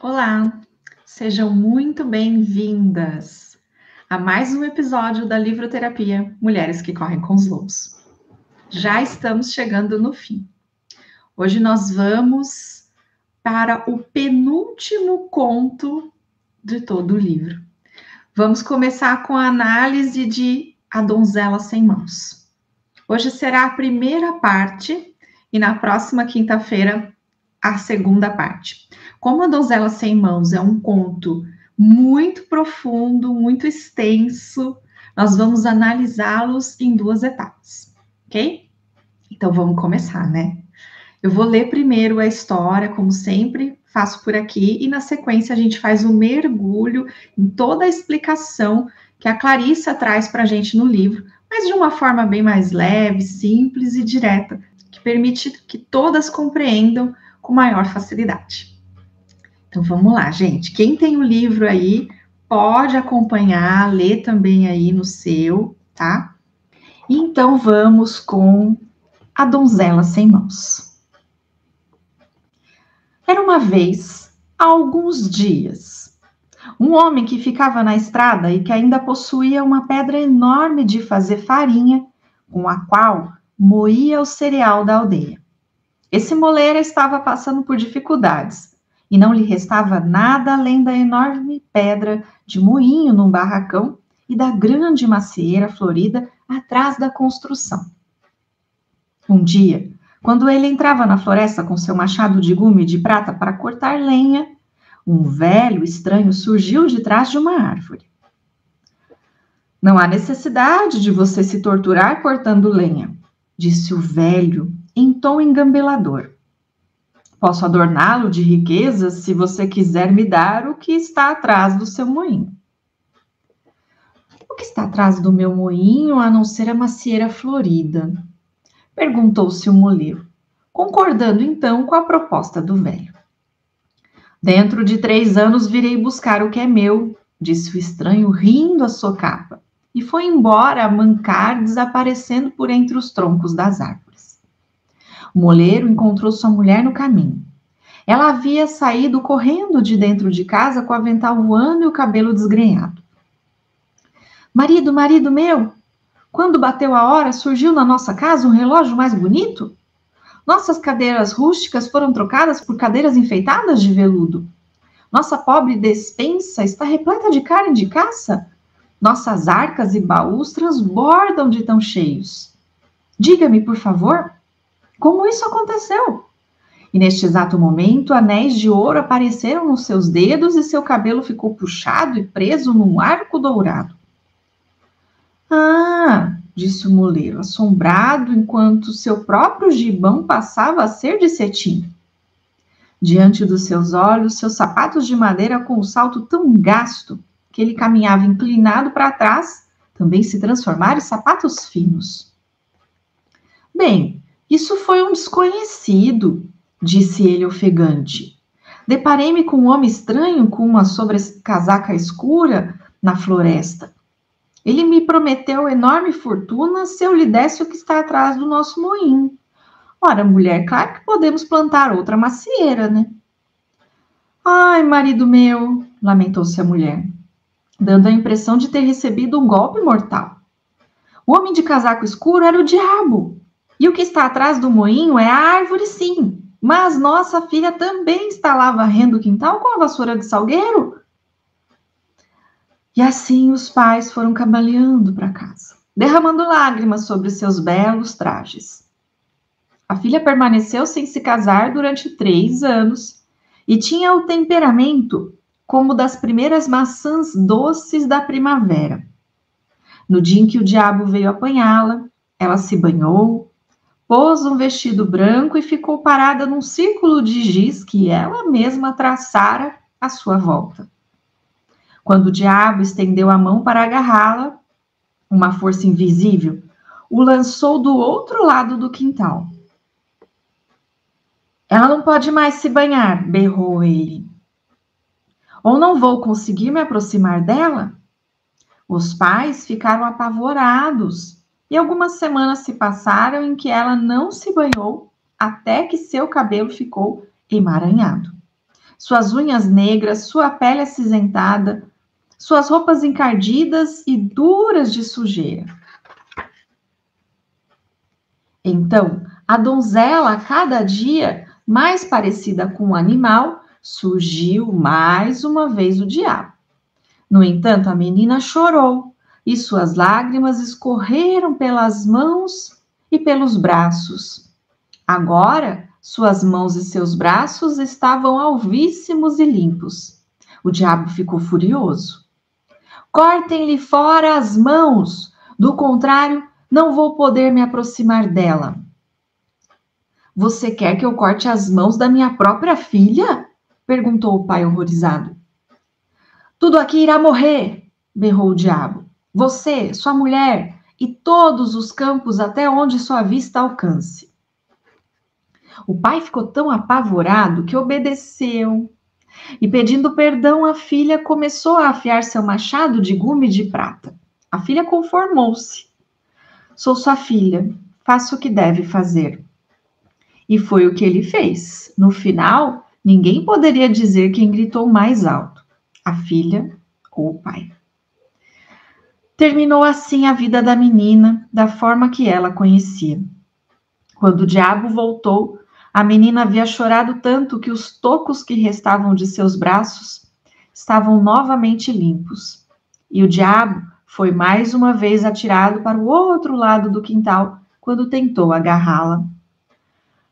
Olá, sejam muito bem-vindas a mais um episódio da Livroterapia Mulheres que Correm com os Lobos. Já estamos chegando no fim. Hoje nós vamos para o penúltimo conto de todo o livro. Vamos começar com a análise de A Donzela Sem Mãos. Hoje será a primeira parte e na próxima quinta-feira a segunda parte. Como A Donzela Sem Mãos é um conto muito profundo, muito extenso, nós vamos analisá-los em duas etapas, ok? Então vamos começar, né? Eu vou ler primeiro a história, como sempre faço por aqui, e na sequência a gente faz um mergulho em toda a explicação que a Clarissa traz para a gente no livro, mas de uma forma bem mais leve, simples e direta, que permite que todas compreendam com maior facilidade. Então vamos lá, gente. Quem tem o livro aí pode acompanhar, ler também aí no seu, tá? Então vamos com A Donzela Sem Mãos. Era uma vez, há alguns dias, um homem que ficava na estrada e que ainda possuía uma pedra enorme de fazer farinha, com a qual moía o cereal da aldeia. Esse moleiro estava passando por dificuldades e não lhe restava nada além da enorme pedra de moinho num barracão e da grande macieira florida atrás da construção. Um dia, quando ele entrava na floresta com seu machado de gume de prata para cortar lenha, um velho estranho surgiu de trás de uma árvore. Não há necessidade de você se torturar cortando lenha, disse o velho em tom engambelador. Posso adorná-lo de riquezas se você quiser me dar o que está atrás do seu moinho. O que está atrás do meu moinho, a não ser a macieira florida? Perguntou-se o moleiro, concordando então com a proposta do velho. Dentro de 3 anos virei buscar o que é meu, disse o estranho, rindo a socapa, e foi embora a mancar, desaparecendo por entre os troncos das árvores. O moleiro encontrou sua mulher no caminho. Ela havia saído correndo de dentro de casa com o avental voando e o cabelo desgrenhado. Marido, marido meu, quando bateu a hora, surgiu na nossa casa um relógio mais bonito? Nossas cadeiras rústicas foram trocadas por cadeiras enfeitadas de veludo. Nossa pobre despensa está repleta de carne de caça. Nossas arcas e baús transbordam de tão cheios. Diga-me, por favor, como isso aconteceu? E neste exato momento, anéis de ouro apareceram nos seus dedos e seu cabelo ficou puxado e preso num arco dourado. Ah, disse o moleiro, assombrado, enquanto seu próprio gibão passava a ser de cetim. Diante dos seus olhos, seus sapatos de madeira com um salto tão gasto que ele caminhava inclinado para trás, também se transformaram em sapatos finos. Bem, isso foi um desconhecido, disse ele ofegante. Deparei-me com um homem estranho com uma sobrecasaca escura na floresta. Ele me prometeu enorme fortuna se eu lhe desse o que está atrás do nosso moinho. Ora, mulher, claro que podemos plantar outra macieira, né? Ai, marido meu, lamentou-se a mulher, dando a impressão de ter recebido um golpe mortal. O homem de casaco escuro era o diabo. E o que está atrás do moinho é a árvore, sim. Mas nossa filha também está lá varrendo o quintal com a vassoura de salgueiro. E assim os pais foram cambaleando para casa, derramando lágrimas sobre seus belos trajes. A filha permaneceu sem se casar durante 3 anos e tinha o temperamento como das primeiras maçãs doces da primavera. No dia em que o diabo veio apanhá-la, ela se banhou, pôs um vestido branco e ficou parada num círculo de giz que ela mesma traçara à sua volta. Quando o diabo estendeu a mão para agarrá-la, uma força invisível o lançou do outro lado do quintal. Ela não pode mais se banhar, berrou ele. Ou não vou conseguir me aproximar dela? Os pais ficaram apavorados e algumas semanas se passaram em que ela não se banhou até que seu cabelo ficou emaranhado. suas unhas negras, sua pele acinzentada, suas roupas encardidas e duras de sujeira. Então, a donzela, a cada dia mais parecida com o animal, surgiu mais uma vez o diabo. No entanto, a menina chorou e suas lágrimas escorreram pelas mãos e pelos braços. Agora, suas mãos e seus braços estavam alvíssimos e limpos. O diabo ficou furioso. Cortem-lhe fora as mãos, do contrário, não vou poder me aproximar dela. Você quer que eu corte as mãos da minha própria filha? Perguntou o pai horrorizado. Tudo aqui irá morrer, berrou o diabo. Você, sua mulher e todos os campos até onde sua vista alcance. O pai ficou tão apavorado que obedeceu e, pedindo perdão à filha, começou a afiar seu machado de gume de prata. A filha conformou-se. Sou sua filha, faça o que deve fazer. E foi o que ele fez. No final, ninguém poderia dizer quem gritou mais alto, a filha ou o pai. Terminou assim a vida da menina, da forma que ela conhecia. Quando o diabo voltou, a menina havia chorado tanto que os tocos que restavam de seus braços estavam novamente limpos. E o diabo foi mais uma vez atirado para o outro lado do quintal quando tentou agarrá-la.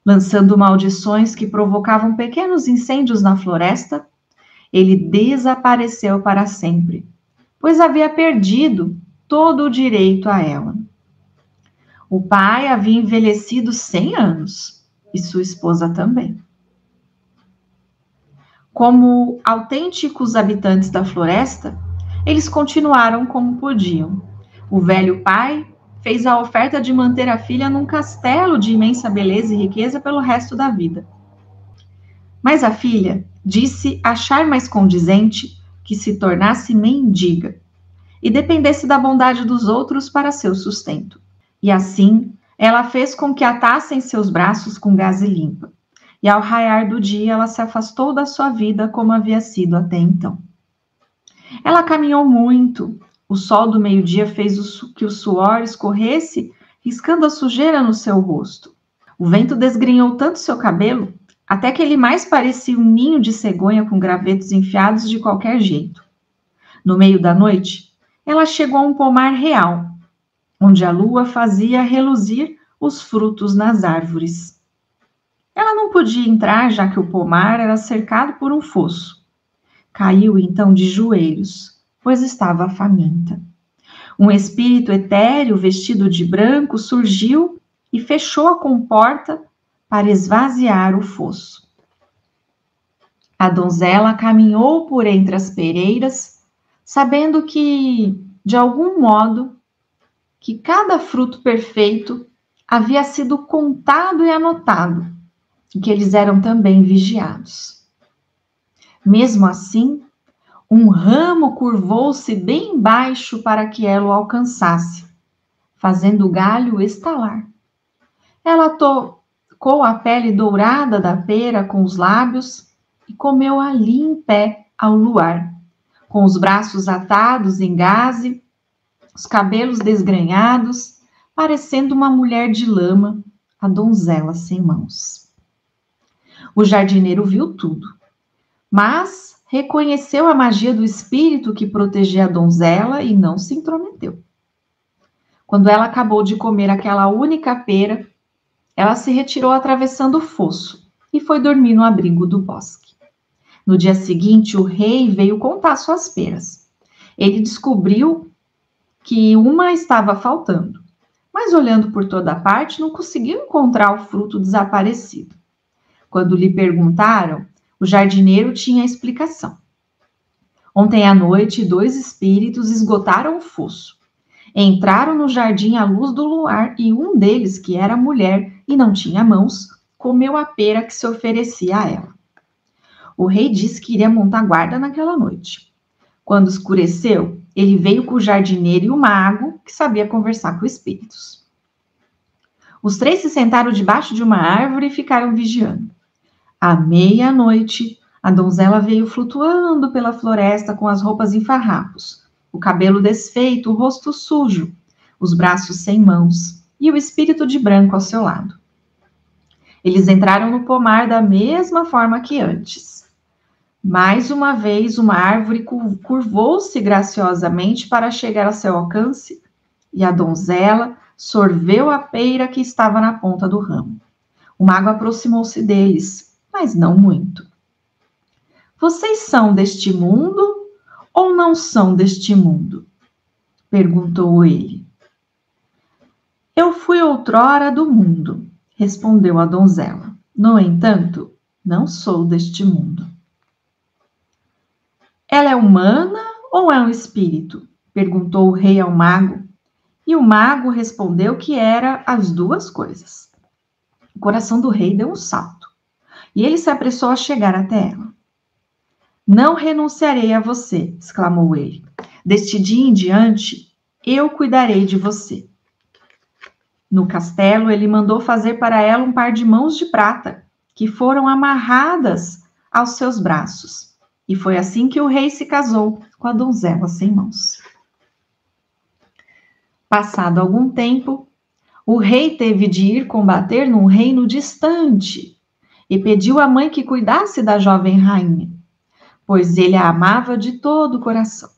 Lançando maldições que provocavam pequenos incêndios na floresta, ele desapareceu para sempre, pois havia perdido todo o direito a ela. O pai havia envelhecido 100 anos e sua esposa também. Como autênticos habitantes da floresta, eles continuaram como podiam. O velho pai fez a oferta de manter a filha num castelo de imensa beleza e riqueza pelo resto da vida. Mas a filha disse achar mais condizente que se tornasse mendiga e dependesse da bondade dos outros para seu sustento. E assim, ela fez com que atassem seus braços com gaze limpa. E ao raiar do dia, ela se afastou da sua vida como havia sido até então. Ela caminhou muito. O sol do meio-dia fez que o suor escorresse, riscando a sujeira no seu rosto. O vento desgrenhou tanto seu cabelo, até que ele mais parecia um ninho de cegonha com gravetos enfiados de qualquer jeito. No meio da noite, ela chegou a um pomar real, onde a lua fazia reluzir os frutos nas árvores. Ela não podia entrar, já que o pomar era cercado por um fosso. Caiu então de joelhos, pois estava faminta. Um espírito etéreo vestido de branco surgiu e fechou a comporta para esvaziar o fosso. A donzela caminhou por entre as pereiras, sabendo que, de algum modo, que cada fruto perfeito havia sido contado e anotado, e que eles eram também vigiados. Mesmo assim, um ramo curvou-se bem baixo para que ela o alcançasse, fazendo o galho estalar. Ela tocou a pele dourada da pera com os lábios e comeu ali em pé ao luar, com os braços atados em gaze, os cabelos desgrenhados, parecendo uma mulher de lama, a donzela sem mãos. O jardineiro viu tudo, mas reconheceu a magia do espírito que protegia a donzela e não se intrometeu. Quando ela acabou de comer aquela única pera, ela se retirou atravessando o fosso e foi dormir no abrigo do bosque. No dia seguinte, o rei veio contar suas peras. Ele descobriu que uma estava faltando, mas olhando por toda parte, não conseguiu encontrar o fruto desaparecido. Quando lhe perguntaram, o jardineiro tinha a explicação. Ontem à noite, 2 espíritos esgotaram o fosso. Entraram no jardim à luz do luar e um deles, que era mulher e não tinha mãos, comeu a pera que se oferecia a ela. O rei disse que iria montar guarda naquela noite. Quando escureceu, ele veio com o jardineiro e o mago, que sabia conversar com espíritos. Os 3 se sentaram debaixo de uma árvore e ficaram vigiando. À meia-noite, A donzela veio flutuando pela floresta com as roupas em farrapos, o cabelo desfeito, o rosto sujo, os braços sem mãos e o espírito de branco ao seu lado. Eles entraram no pomar da mesma forma que antes. Mais uma vez, uma árvore curvou-se graciosamente para chegar ao seu alcance, e a donzela sorveu a peira que estava na ponta do ramo. O mago aproximou-se deles, mas não muito. Vocês são deste mundo ou não são deste mundo? Perguntou ele. Eu fui outrora do mundo, respondeu a donzela. No entanto, não sou deste mundo. Ela é humana ou é um espírito? Perguntou o rei ao mago. E o mago respondeu que era as duas coisas. O coração do rei deu um salto, e ele se apressou a chegar até ela. Não renunciarei a você, exclamou ele. Deste dia em diante, eu cuidarei de você. No castelo, ele mandou fazer para ela um par de mãos de prata, que foram amarradas aos seus braços. E foi assim que o rei se casou com a donzela sem mãos. Passado algum tempo, o rei teve de ir combater num reino distante e pediu à mãe que cuidasse da jovem rainha, pois ele a amava de todo o coração.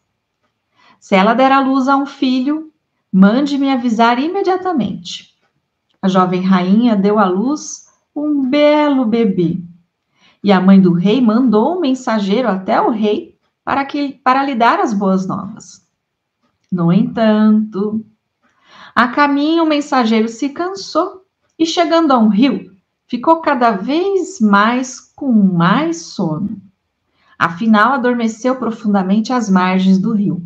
Se ela der à luz a um filho, mande-me avisar imediatamente. A jovem rainha deu à luz um belo bebê, e a mãe do rei mandou um mensageiro até o rei para lhe dar as boas novas. No entanto, a caminho o mensageiro se cansou e, chegando a um rio, ficou cada vez mais com mais sono. Afinal, adormeceu profundamente às margens do rio.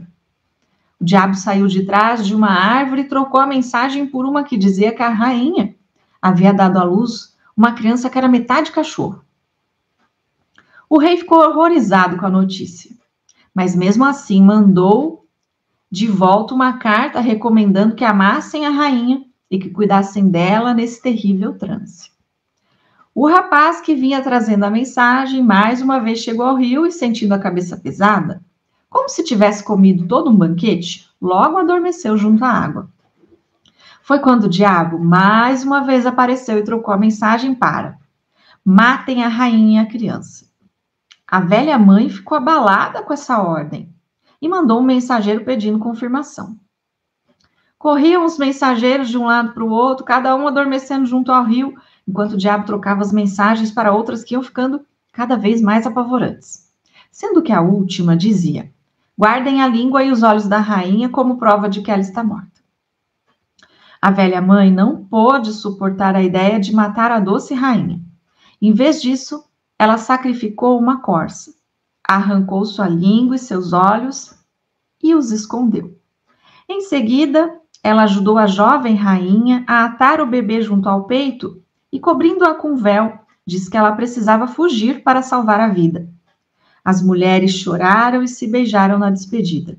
O diabo saiu de trás de uma árvore e trocou a mensagem por uma que dizia que a rainha havia dado à luz uma criança que era metade cachorro. O rei ficou horrorizado com a notícia, mas mesmo assim mandou de volta uma carta recomendando que amassem a rainha e que cuidassem dela nesse terrível transe. O rapaz que vinha trazendo a mensagem mais uma vez chegou ao rio e, sentindo a cabeça pesada, como se tivesse comido todo um banquete, logo adormeceu junto à água. Foi quando o diabo mais uma vez apareceu e trocou a mensagem para: matem a rainha e a criança. A velha mãe ficou abalada com essa ordem e mandou um mensageiro pedindo confirmação. Corriam os mensageiros de um lado para o outro, cada um adormecendo junto ao rio, enquanto o diabo trocava as mensagens para outras que iam ficando cada vez mais apavorantes. Sendo que a última dizia: guardem a língua e os olhos da rainha como prova de que ela está morta. A velha mãe não pôde suportar a ideia de matar a doce rainha. Em vez disso, ela sacrificou uma corça, arrancou sua língua e seus olhos e os escondeu. Em seguida, ela ajudou a jovem rainha a atar o bebê junto ao peito e, cobrindo-a com véu, disse que ela precisava fugir para salvar a vida. As mulheres choraram e se beijaram na despedida.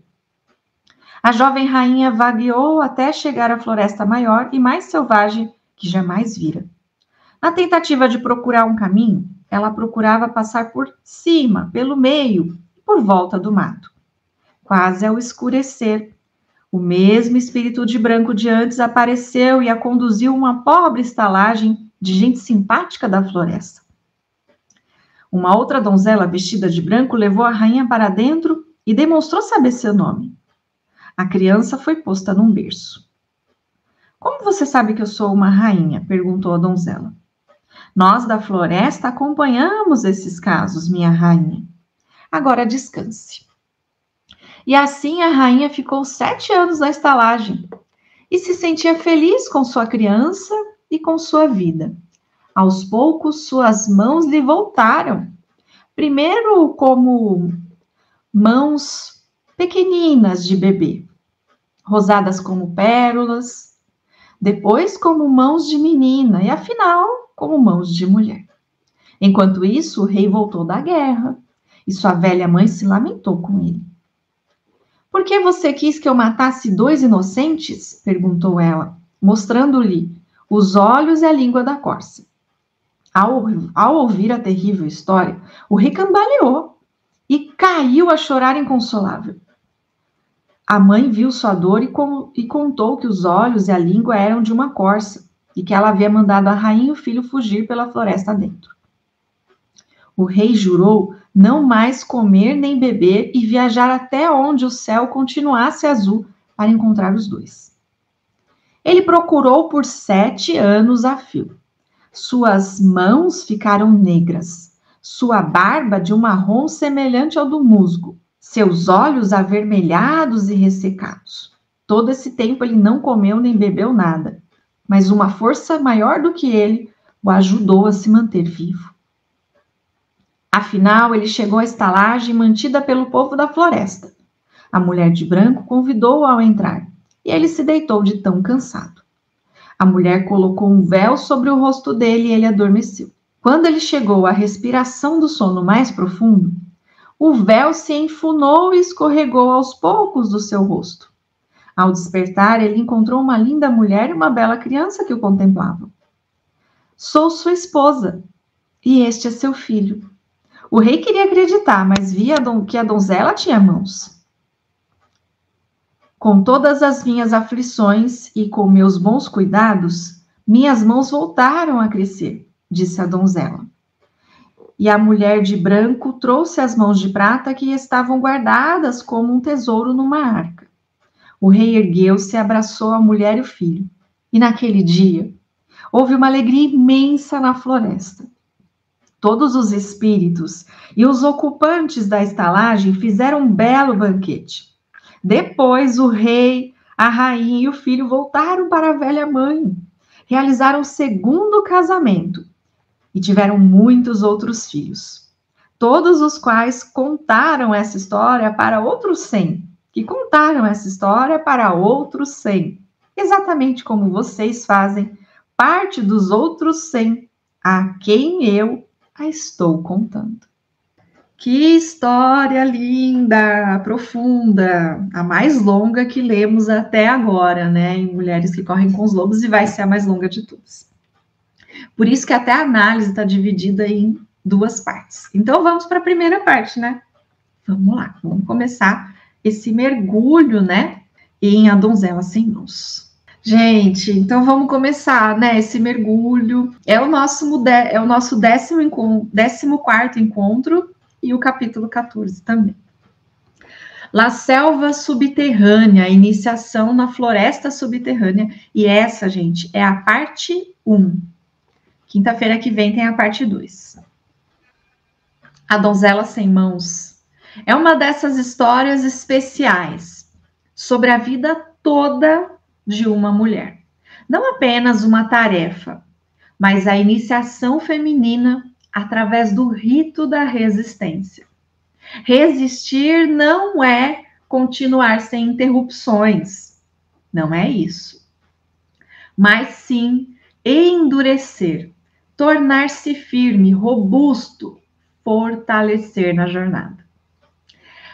A jovem rainha vagueou até chegar à floresta maior e mais selvagem que jamais vira. Na tentativa de procurar um caminho, ela procurava passar por cima, pelo meio e por volta do mato. Quase ao escurecer, o mesmo espírito de branco de antes apareceu e a conduziu a uma pobre estalagem de gente simpática da floresta. Uma outra donzela vestida de branco levou a rainha para dentro e demonstrou saber seu nome. A criança foi posta num berço. Como você sabe que eu sou uma rainha? Perguntou a donzela. Nós da floresta acompanhamos esses casos, minha rainha. Agora descanse. E assim a rainha ficou 7 anos na estalagem e se sentia feliz com sua criança e com sua vida. Aos poucos, suas mãos lhe voltaram. Primeiro como mãos pequeninas de bebê, rosadas como pérolas, depois como mãos de menina e, afinal, como mãos de mulher. Enquanto isso, o rei voltou da guerra e sua velha mãe se lamentou com ele. Por que você quis que eu matasse 2 inocentes? Perguntou ela, mostrando-lhe os olhos e a língua da corça. Ao ouvir a terrível história, o rei cambaleou e caiu a chorar inconsolável. A mãe viu sua dor e contou que os olhos e a língua eram de uma corça e que ela havia mandado a rainha e o filho fugir pela floresta dentro. O rei jurou não mais comer nem beber e viajar até onde o céu continuasse azul para encontrar os dois. Ele procurou por 7 anos a fio. Suas mãos ficaram negras, sua barba de um marrom semelhante ao do musgo, seus olhos avermelhados e ressecados. Todo esse tempo ele não comeu nem bebeu nada, mas uma força maior do que ele o ajudou a se manter vivo. Afinal, ele chegou à estalagem mantida pelo povo da floresta. A mulher de branco convidou-o ao entrar, e ele se deitou de tão cansado. A mulher colocou um véu sobre o rosto dele e ele adormeceu. Quando ele chegou à respiração do sono mais profundo, o véu se enfunou e escorregou aos poucos do seu rosto. Ao despertar, ele encontrou uma linda mulher e uma bela criança que o contemplavam. Sou sua esposa, e este é seu filho. O rei queria acreditar, mas via que a donzela tinha mãos. Com todas as minhas aflições e com meus bons cuidados, minhas mãos voltaram a crescer, disse a donzela. E a mulher de branco trouxe as mãos de prata que estavam guardadas como um tesouro numa arca. O rei ergueu-se e abraçou a mulher e o filho. E naquele dia, houve uma alegria imensa na floresta. Todos os espíritos e os ocupantes da estalagem fizeram um belo banquete. Depois, o rei, a rainha e o filho voltaram para a velha mãe. Realizaram o segundo casamento e tiveram muitos outros filhos. Todos os quais contaram essa história para outros 100, que contaram essa história para outros 100. Exatamente como vocês fazem parte dos outros 100, a quem eu a estou contando. Que história linda, profunda, a mais longa que lemos até agora, né, em Mulheres que Correm com os Lobos, e vai ser a mais longa de todas. Por isso que até a análise está dividida em 2 partes. Então, vamos para a primeira parte, né? Vamos lá, vamos começar esse mergulho, né, em A Donzela Sem Mãos. Gente, então vamos começar, né, esse mergulho. É o nosso 14º encontro, e o capítulo 14 também. La Selva Subterrânea, iniciação na floresta subterrânea. E essa, gente, é a parte 1. Quinta-feira que vem tem a parte 2. A Donzela Sem Mãos é uma dessas histórias especiais sobre a vida toda de uma mulher. Não apenas uma tarefa, mas a iniciação feminina através do rito da resistência. Resistir não é continuar sem interrupções, não é isso. Mas sim endurecer, tornar-se firme, robusto, fortalecer na jornada.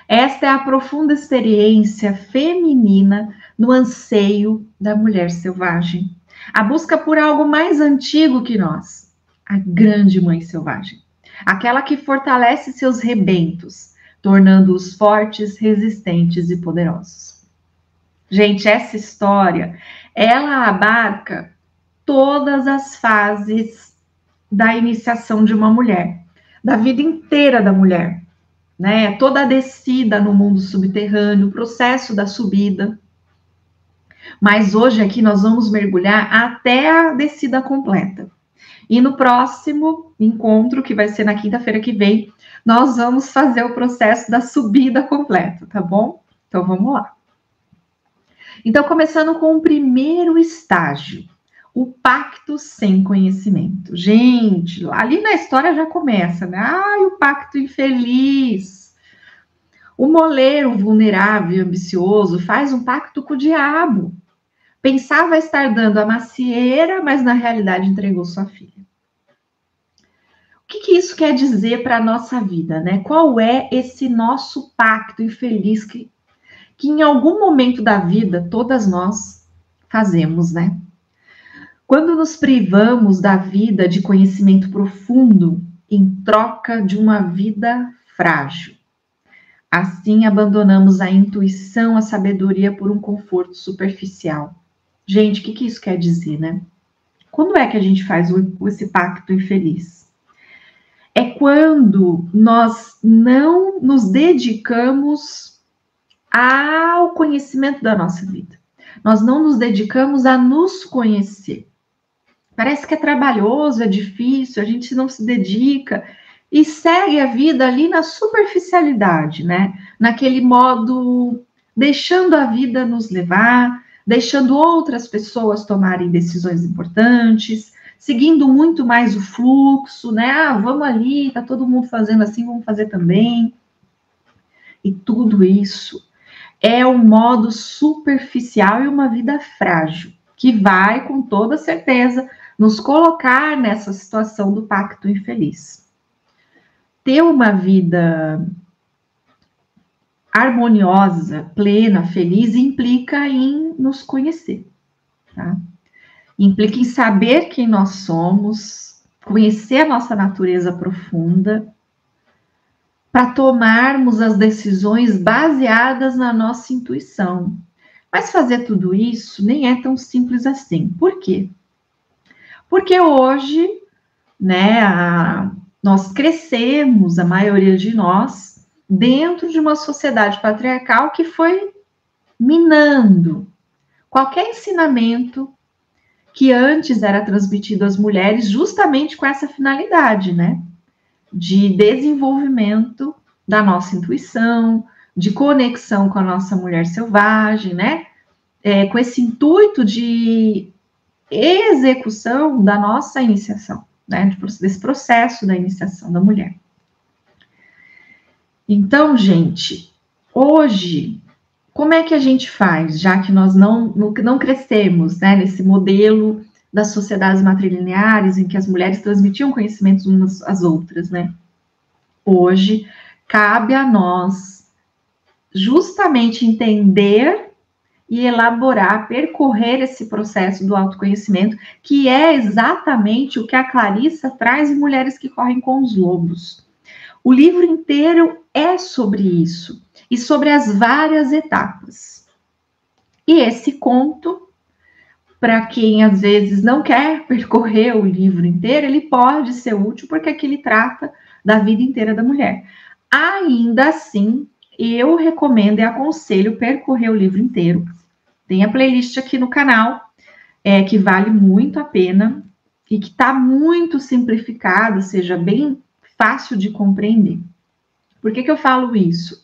Esta é a profunda experiência feminina no anseio da mulher selvagem. A busca por algo mais antigo que nós. A grande mãe selvagem, aquela que fortalece seus rebentos, tornando-os fortes, resistentes e poderosos. Gente, essa história, ela abarca todas as fases da iniciação de uma mulher, da vida inteira da mulher, né? Toda a descida no mundo subterrâneo, o processo da subida. Mas hoje aqui nós vamos mergulhar até a descida completa. E no próximo encontro, que vai ser na quinta-feira que vem, nós vamos fazer o processo da subida completa, tá bom? Então, vamos lá. Então, começando com o primeiro estágio, o pacto sem conhecimento. Gente, ali na história já começa, né? Ai, o pacto infeliz. O moleiro vulnerável e ambicioso faz um pacto com o diabo. Pensava estar dando a macieira, mas na realidade entregou sua filha. O que isso quer dizer para a nossa vida, né? Qual é esse nosso pacto infeliz que em algum momento da vida todas nós fazemos, né? Quando nos privamos da vida de conhecimento profundo em troca de uma vida frágil. Assim, abandonamos a intuição, a sabedoria por um conforto superficial. Gente, o que isso quer dizer, né? Quando é que a gente faz esse pacto infeliz? É quando nós não nos dedicamos ao conhecimento da nossa vida. Nós não nos dedicamos a nos conhecer. Parece que é trabalhoso, é difícil, a gente não se dedica e segue a vida ali na superficialidade, né? Naquele modo, deixando a vida nos levar, deixando outras pessoas tomarem decisões importantes, seguindo muito mais o fluxo, né? Ah, vamos ali, tá todo mundo fazendo assim, vamos fazer também. E tudo isso é um modo superficial e uma vida frágil, que vai, com toda certeza, nos colocar nessa situação do pacto infeliz. Ter uma vida harmoniosa, plena, feliz, implica em nos conhecer, tá? Implica em saber quem nós somos, conhecer a nossa natureza profunda, para tomarmos as decisões baseadas na nossa intuição. Mas fazer tudo isso nem é tão simples assim. Por quê? Porque hoje, né, nós crescemos, a maioria de nós, dentro de uma sociedade patriarcal que foi minando qualquer ensinamento que antes era transmitido às mulheres justamente com essa finalidade, né? De desenvolvimento da nossa intuição, de conexão com a nossa mulher selvagem, né? Com esse intuito de execução da nossa iniciação, né? Desse processo da iniciação da mulher. Então, gente, hoje, como é que a gente faz, já que nós não crescemos, né, nesse modelo das sociedades matrilineares, em que as mulheres transmitiam conhecimentos umas às outras, né? Hoje, cabe a nós justamente entender e elaborar, percorrer esse processo do autoconhecimento, que é exatamente o que a Clarissa traz em Mulheres que Correm com os Lobos. O livro inteiro é sobre isso, e sobre as várias etapas. E esse conto, para quem às vezes não quer percorrer o livro inteiro, ele pode ser útil, porque aqui ele trata da vida inteira da mulher. Ainda assim, eu recomendo e aconselho percorrer o livro inteiro. Tem a playlist aqui no canal, que vale muito a pena e que está muito simplificada, ou seja, bem fácil de compreender. Por que eu falo isso?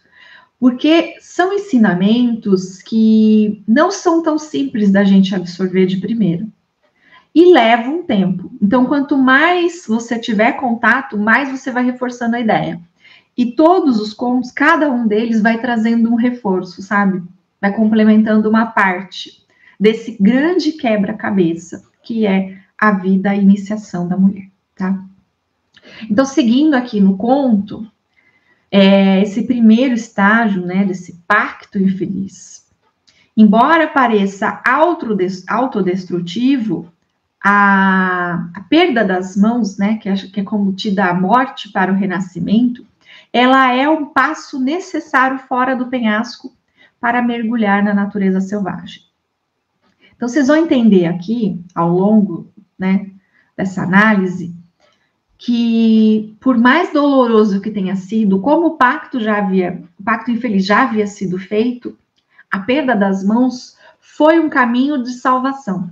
Porque são ensinamentos que não são tão simples da gente absorver de primeira. E leva um tempo. Então, quanto mais você tiver contato, mais você vai reforçando a ideia. E todos os contos, cada um deles vai trazendo um reforço, sabe? Vai complementando uma parte desse grande quebra-cabeça, que é a vida, a iniciação da mulher, tá? Então, seguindo aqui no conto, esse primeiro estágio, né, desse pacto infeliz, embora pareça autodestrutivo, a perda das mãos, né, que é como te dá a morte para o renascimento, ela é um passo necessário fora do penhasco para mergulhar na natureza selvagem. Então, vocês vão entender aqui, ao longo, né, dessa análise, que por mais doloroso que tenha sido, como o pacto infeliz já havia sido feito, a perda das mãos foi um caminho de salvação,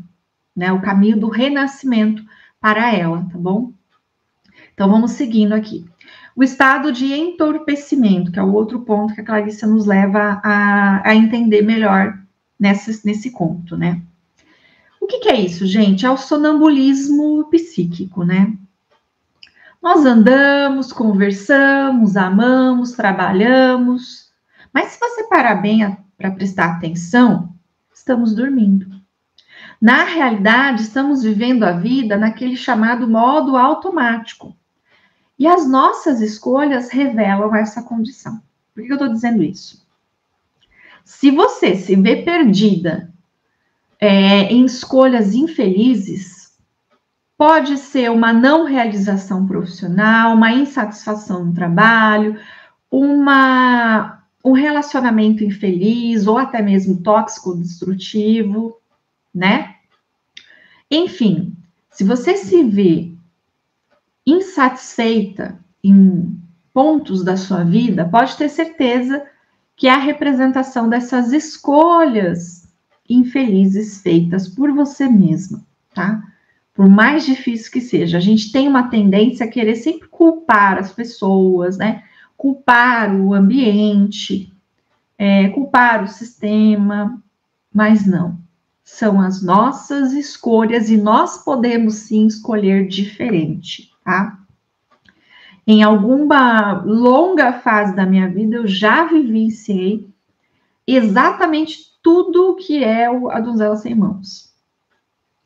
né? O caminho do renascimento para ela, tá bom? Então, vamos seguindo aqui. O estado de entorpecimento, que é o outro ponto que a Clarissa nos leva a entender melhor nesse conto, né? O que é isso, gente? É o sonambulismo psíquico, né? Nós andamos, conversamos, amamos, trabalhamos, mas se você parar bem para prestar atenção, estamos dormindo. Na realidade, estamos vivendo a vida naquele chamado modo automático. E as nossas escolhas revelam essa condição. Por que eu estou dizendo isso? Se você se vê perdida em escolhas infelizes, Pode ser uma não realização profissional, uma insatisfação no trabalho, um relacionamento infeliz ou até mesmo tóxico, destrutivo, né? Enfim, se você se vê insatisfeita em pontos da sua vida, pode ter certeza que é a representação dessas escolhas infelizes feitas por você mesma, tá? Por mais difícil que seja, a gente tem uma tendência a querer sempre culpar as pessoas, né? Culpar o ambiente, culpar o sistema, mas não. São as nossas escolhas e nós podemos sim escolher diferente, tá? Em alguma longa fase da minha vida, eu já vivenciei exatamente tudo o que é a donzela sem mãos,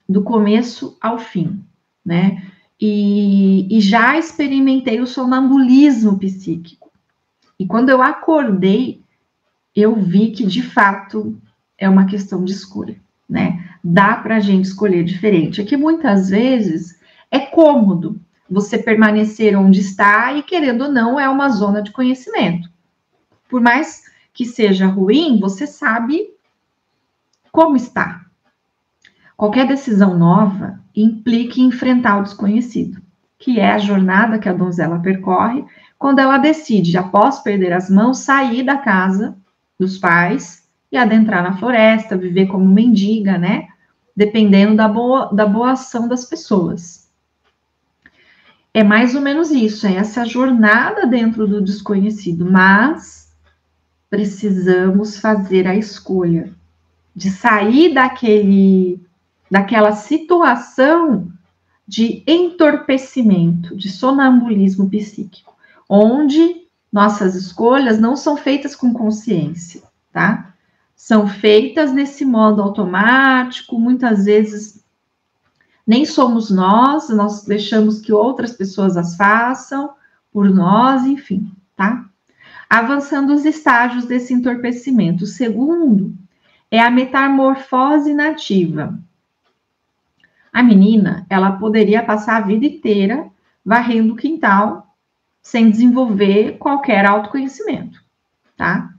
do começo ao fim, né? E já experimentei o sonambulismo psíquico. E quando eu acordei, eu vi que, de fato, é uma questão de escolha, né? Dá para a gente escolher diferente. É que muitas vezes é cômodo você permanecer onde está e, querendo ou não, é uma zona de conhecimento. Por mais que seja ruim, você sabe como está. Qualquer decisão nova implica em enfrentar o desconhecido, que é a jornada que a donzela percorre quando ela decide, após perder as mãos, sair da casa dos pais e adentrar na floresta, viver como mendiga, né? Dependendo da boa ação das pessoas. É mais ou menos isso, é essa jornada dentro do desconhecido, mas precisamos fazer a escolha de sair daquela situação de entorpecimento, de sonambulismo psíquico, onde nossas escolhas não são feitas com consciência, tá? São feitas nesse modo automático, muitas vezes nem somos nós deixamos que outras pessoas as façam por nós, enfim, tá? Avançando os estágios desse entorpecimento. O segundo é a metamorfose nativa. A menina, ela poderia passar a vida inteira varrendo o quintal sem desenvolver qualquer autoconhecimento, tá?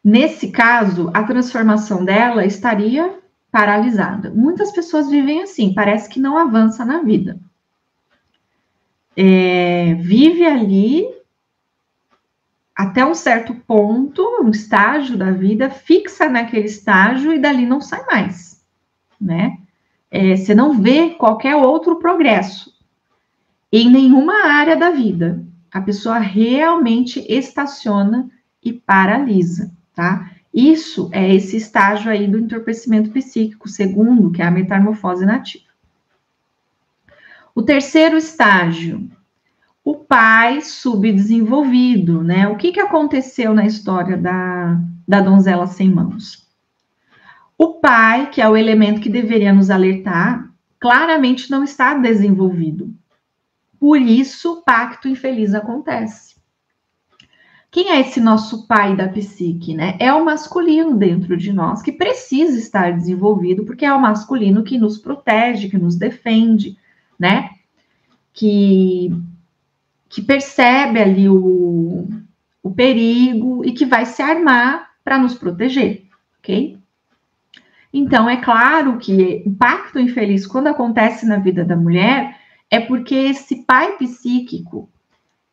Nesse caso, a transformação dela estaria paralisada. Muitas pessoas vivem assim, parece que não avança na vida. Vive ali até um certo ponto, um estágio da vida, fixa naquele estágio e dali não sai mais, né? Você não vê qualquer outro progresso em nenhuma área da vida. A pessoa realmente estaciona e paralisa, tá? Isso é esse estágio aí do entorpecimento psíquico, segundo, que é a metamorfose nativa. O terceiro estágio, o pai subdesenvolvido, né? O que aconteceu na história da donzela sem mãos? O pai, que é o elemento que deveria nos alertar, claramente não está desenvolvido. Por isso, o pacto infeliz acontece. Quem é esse nosso pai da psique, né? É o masculino dentro de nós, que precisa estar desenvolvido, porque é o masculino que nos protege, que nos defende, né? Que percebe ali o perigo e que vai se armar para nos proteger, ok? Então, é claro que o pacto infeliz, quando acontece na vida da mulher, é porque esse pai psíquico,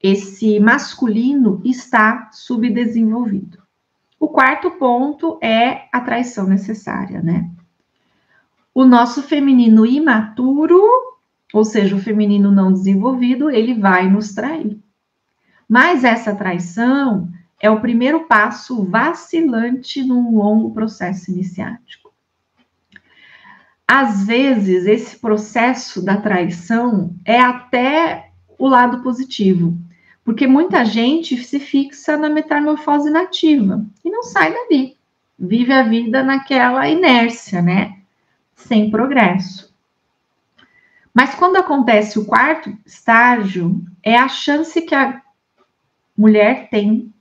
esse masculino, está subdesenvolvido. O quarto ponto é a traição necessária, né? O nosso feminino imaturo, ou seja, o feminino não desenvolvido, ele vai nos trair. Mas essa traição é o primeiro passo vacilante num longo processo iniciático. Às vezes, esse processo da traição é até o lado positivo, porque muita gente se fixa na metamorfose nativa e não sai dali, vive a vida naquela inércia, né? Sem progresso. Mas quando acontece o quarto estágio, é a chance que a mulher tem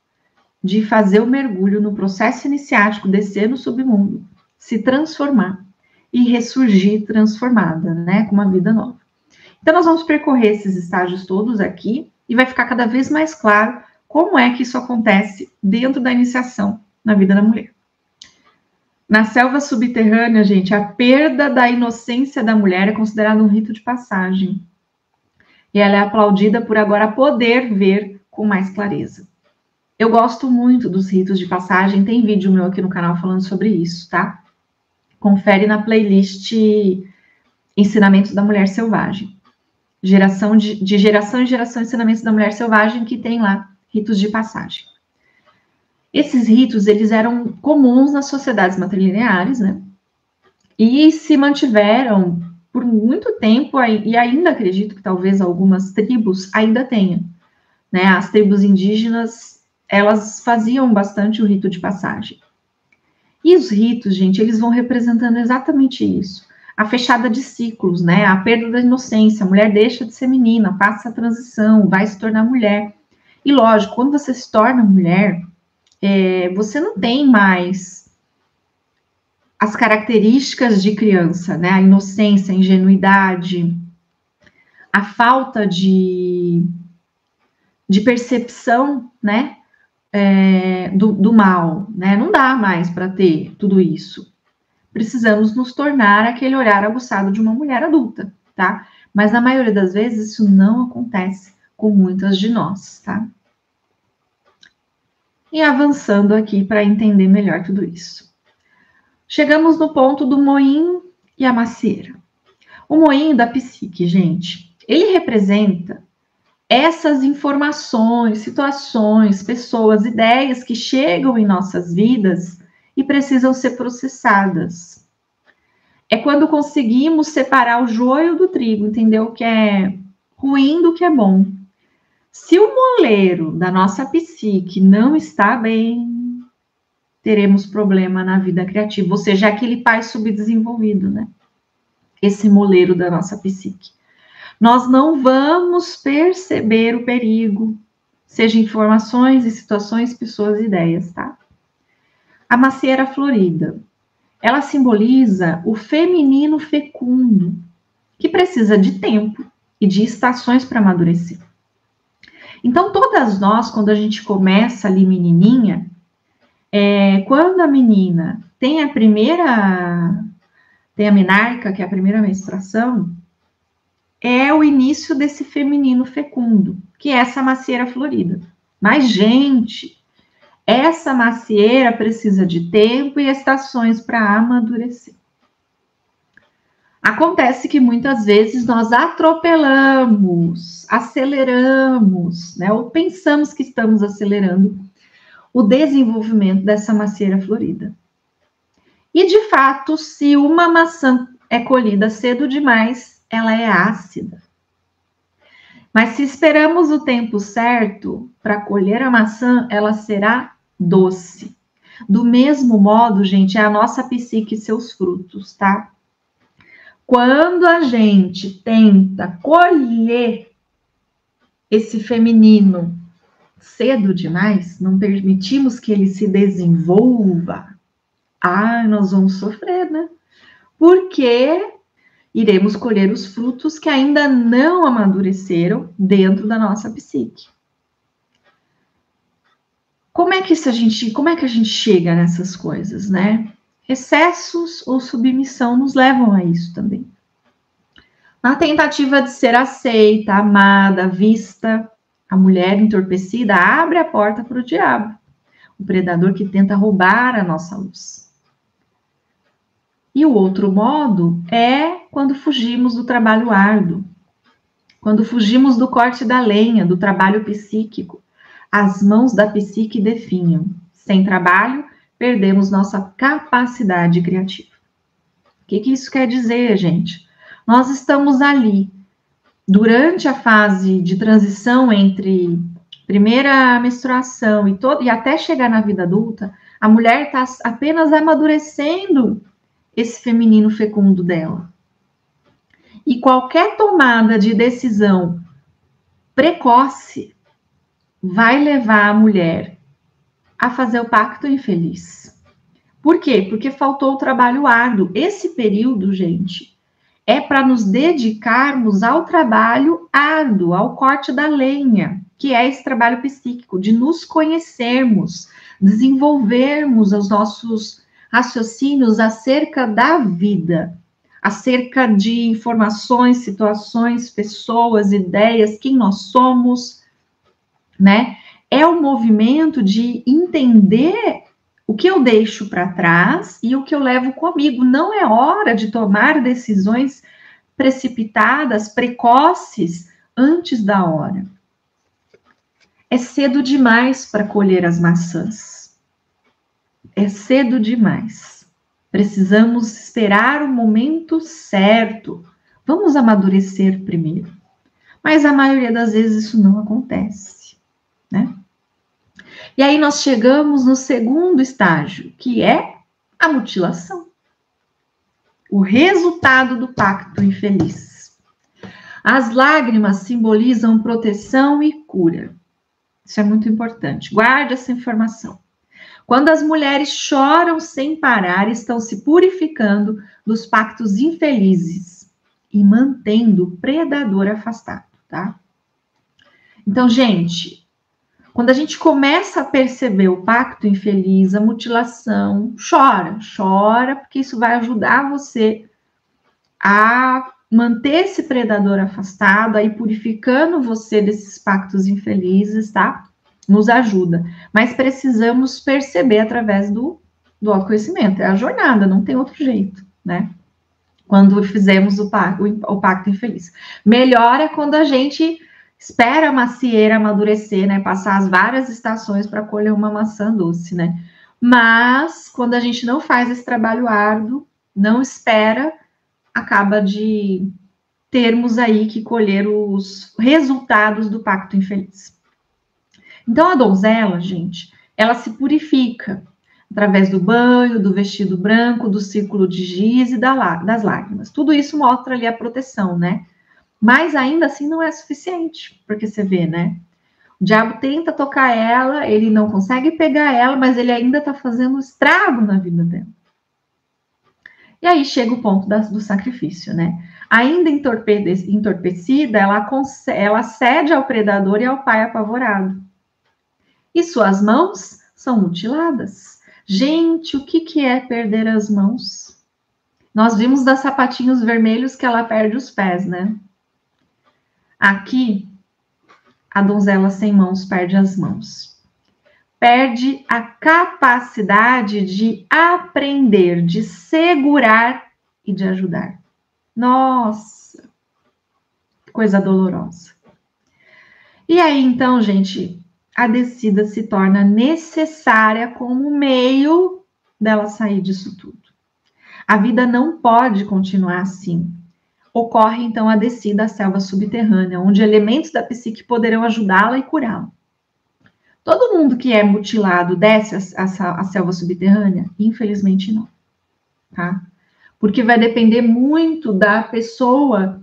de fazer o mergulho no processo iniciático, descer no submundo, se transformar e ressurgir transformada, né, com uma vida nova. Então, nós vamos percorrer esses estágios todos aqui e vai ficar cada vez mais claro como é que isso acontece dentro da iniciação na vida da mulher. Na selva subterrânea, gente, a perda da inocência da mulher é considerada um rito de passagem. E ela é aplaudida por agora poder ver com mais clareza. Eu gosto muito dos ritos de passagem, tem vídeo meu aqui no canal falando sobre isso, tá? Confere na playlist Ensinamentos da Mulher Selvagem. De geração em geração, Ensinamentos da Mulher Selvagem, que tem lá ritos de passagem. Esses ritos, eles eram comuns nas sociedades matrilineares, né? E se mantiveram por muito tempo, e ainda acredito que talvez algumas tribos ainda tenham, né? As tribos indígenas, elas faziam bastante o rito de passagem. E os ritos, gente, eles vão representando exatamente isso. A fechada de ciclos, né? A perda da inocência. A mulher deixa de ser menina, passa a transição, vai se tornar mulher. E lógico, quando você se torna mulher, você não tem mais as características de criança, né? A inocência, a ingenuidade, a falta de percepção, né? Do mal, né? Não dá mais para ter tudo isso. Precisamos nos tornar aquele olhar aguçado de uma mulher adulta, tá? Mas na maioria das vezes isso não acontece com muitas de nós, tá? E avançando aqui para entender melhor tudo isso. Chegamos no ponto do moinho e a macieira. O moinho da psique, gente, ele representa essas informações, situações, pessoas, ideias que chegam em nossas vidas e precisam ser processadas. É quando conseguimos separar o joio do trigo, entender o que é ruim do que é bom. Se o moleiro da nossa psique não está bem, teremos problema na vida criativa, ou seja, aquele pai subdesenvolvido, né? Esse moleiro da nossa psique. Nós não vamos perceber o perigo, seja informações e situações, pessoas e ideias, tá? A macieira florida, ela simboliza o feminino fecundo, que precisa de tempo e de estações para amadurecer. Então, todas nós, quando a gente começa ali menininha, quando a menina tem a menarca, que é a primeira menstruação, é o início desse feminino fecundo, que é essa macieira florida. Mas, gente, essa macieira precisa de tempo e estações para amadurecer. Acontece que muitas vezes nós atropelamos, aceleramos, né? Ou pensamos que estamos acelerando o desenvolvimento dessa macieira florida. E, de fato, se uma maçã é colhida cedo demais, ela é ácida. Mas se esperamos o tempo certo para colher a maçã, ela será doce. Do mesmo modo, gente, é a nossa psique e seus frutos, tá? Quando a gente tenta colher esse feminino cedo demais, não permitimos que ele se desenvolva, nós vamos sofrer, né? Porque iremos colher os frutos que ainda não amadureceram dentro da nossa psique. Como é que a gente chega nessas coisas, né? Excessos ou submissão nos levam a isso também. Na tentativa de ser aceita, amada, vista, a mulher entorpecida abre a porta para o diabo, o predador que tenta roubar a nossa luz. E o outro modo é quando fugimos do trabalho árduo, quando fugimos do corte da lenha, do trabalho psíquico. As mãos da psique definham. Sem trabalho, perdemos nossa capacidade criativa. O que isso quer dizer, gente? Nós estamos ali, durante a fase de transição entre primeira menstruação e até chegar na vida adulta, a mulher está apenas amadurecendo esse feminino fecundo dela. E qualquer tomada de decisão precoce vai levar a mulher a fazer o pacto infeliz. Por quê? Porque faltou o trabalho árduo. Esse período, gente, é para nos dedicarmos ao trabalho árduo, ao corte da lenha, que é esse trabalho psíquico, de nos conhecermos, desenvolvermos os nossos raciocínios acerca da vida, acerca de informações, situações, pessoas, ideias, quem nós somos, né? É um movimento de entender o que eu deixo para trás e o que eu levo comigo. Não é hora de tomar decisões precipitadas, precoces, antes da hora. É cedo demais para colher as maçãs. É cedo demais. Precisamos esperar o momento certo. Vamos amadurecer primeiro. Mas a maioria das vezes isso não acontece, né? E aí nós chegamos no segundo estágio, que é a mutilação. O resultado do pacto infeliz. As lágrimas simbolizam proteção e cura. Isso é muito importante. Guarde essa informação. Quando as mulheres choram sem parar, estão se purificando dos pactos infelizes e mantendo o predador afastado, tá? Então, gente, quando a gente começa a perceber o pacto infeliz, a mutilação, chora, porque isso vai ajudar você a manter esse predador afastado, a ir purificando você desses pactos infelizes, tá? Nos ajuda. Mas precisamos perceber através do autoconhecimento. É a jornada, não tem outro jeito, né? Quando fizemos o pacto infeliz. Melhor é quando a gente espera a macieira amadurecer, né? Passar as várias estações para colher uma maçã doce, né? Mas quando a gente não faz esse trabalho árduo, não espera, acaba de termos aí que colher os resultados do pacto infeliz. Então, a donzela, gente, ela se purifica através do banho, do vestido branco, do círculo de giz e das lágrimas. Tudo isso mostra ali a proteção, né? Mas ainda assim não é suficiente, porque você vê, né? O diabo tenta tocar ela, ele não consegue pegar ela, mas ele ainda está fazendo estrago na vida dela. E aí chega o ponto do sacrifício, né? Ainda entorpecida, ela cede ao predador e ao pai apavorado. E suas mãos são mutiladas. Gente, o que é perder as mãos? Nós vimos das sapatinhos vermelhos que ela perde os pés, né? Aqui, a donzela sem mãos perde as mãos. Perde a capacidade de aprender, de segurar e de ajudar. Nossa, coisa dolorosa. E aí, então, gente, a descida se torna necessária como meio dela sair disso tudo. A vida não pode continuar assim. Ocorre, então, a descida à selva subterrânea, onde elementos da psique poderão ajudá-la e curá-la. Todo mundo que é mutilado desce à selva subterrânea? Infelizmente não, tá? Porque vai depender muito da pessoa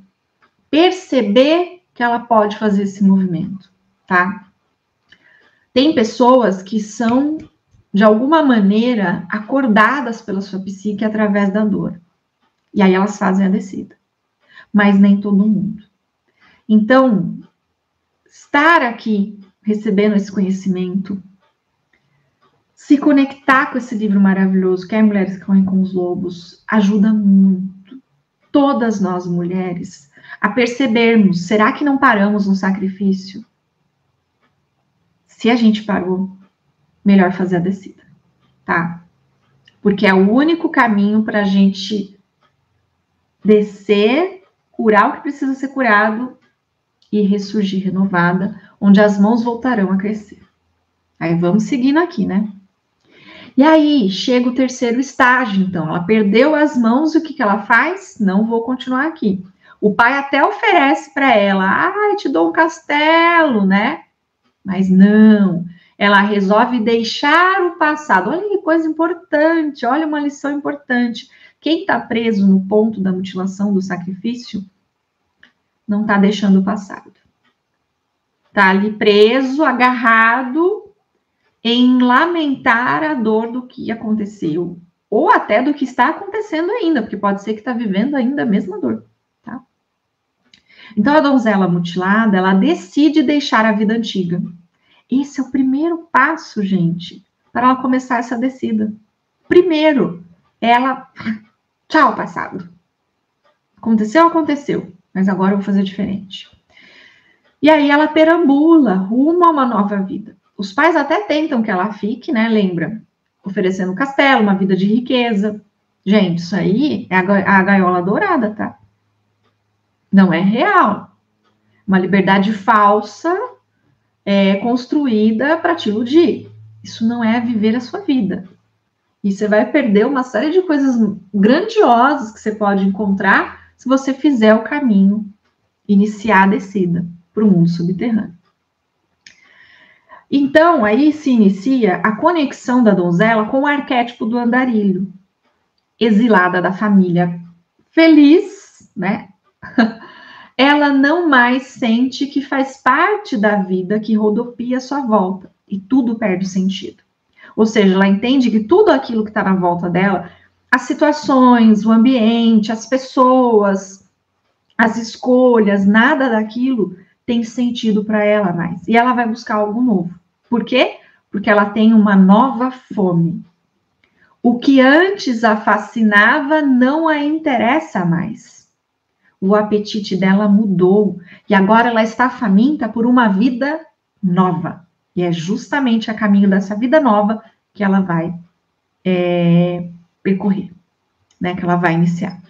perceber que ela pode fazer esse movimento, tá? Tem pessoas que são, de alguma maneira, acordadas pela sua psique através da dor. E aí elas fazem a descida. Mas nem todo mundo. Então, estar aqui recebendo esse conhecimento, se conectar com esse livro maravilhoso, que é Mulheres que Correm com os Lobos, ajuda muito todas nós mulheres a percebermos, será que não paramos no sacrifício? Se a gente parou, melhor fazer a descida, tá? Porque é o único caminho para a gente descer, curar o que precisa ser curado e ressurgir renovada, onde as mãos voltarão a crescer. Aí vamos seguindo aqui, né? E aí chega o terceiro estágio, então. Ela perdeu as mãos e o que ela faz? Não vou continuar aqui. O pai até oferece para ela, te dou um castelo, né? Mas não, ela resolve deixar o passado. Olha que coisa importante, olha uma lição importante. Quem está preso no ponto da mutilação, do sacrifício, não está deixando o passado. Está ali preso, agarrado, em lamentar a dor do que aconteceu, ou até do que está acontecendo ainda, porque pode ser que está vivendo ainda a mesma dor, tá? Então, a donzela mutilada, ela decide deixar a vida antiga. Esse é o primeiro passo, gente, para ela começar essa descida. Primeiro, ela... Tchau, passado. Aconteceu, aconteceu, mas agora eu vou fazer diferente. E aí ela perambula rumo a uma nova vida. Os pais até tentam que ela fique, né? Lembra? Oferecendo um castelo, uma vida de riqueza. Gente, isso aí é a gaiola dourada, tá? Não é real. Uma liberdade falsa construída para te iludir. Isso não é viver a sua vida. E você vai perder uma série de coisas grandiosas que você pode encontrar se você fizer o caminho, iniciar a descida para o mundo subterrâneo. Então, aí se inicia a conexão da donzela com o arquétipo do andarilho. Exilada da família feliz, né? Ela não mais sente que faz parte da vida que rodopia à sua volta e tudo perde sentido. Ou seja, ela entende que tudo aquilo que está na volta dela, as situações, o ambiente, as pessoas, as escolhas, nada daquilo tem sentido para ela mais. E ela vai buscar algo novo. Por quê? Porque ela tem uma nova fome. O que antes a fascinava não a interessa mais. O apetite dela mudou e agora ela está faminta por uma vida nova. E é justamente a caminho dessa vida nova que ela vai percorrer, né? Que ela vai iniciar.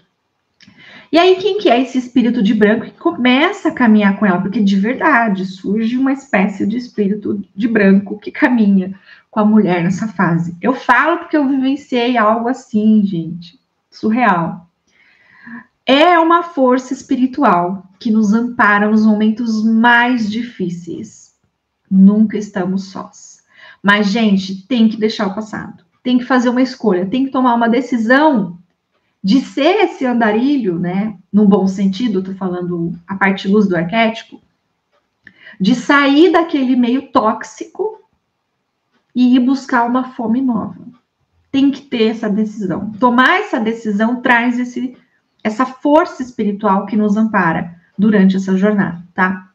E aí, quem que é esse espírito de branco que começa a caminhar com ela? Porque de verdade surge uma espécie de espírito de branco que caminha com a mulher nessa fase. Eu falo porque eu vivenciei algo assim, gente, surreal. É uma força espiritual que nos ampara nos momentos mais difíceis. Nunca estamos sós. Mas, gente, tem que deixar o passado. Tem que fazer uma escolha, tem que tomar uma decisão de ser esse andarilho, né? No bom sentido, tô falando a parte luz do arquétipo, de sair daquele meio tóxico e ir buscar uma fome nova. Tem que ter essa decisão. Tomar essa decisão traz essa força espiritual que nos ampara durante essa jornada, tá?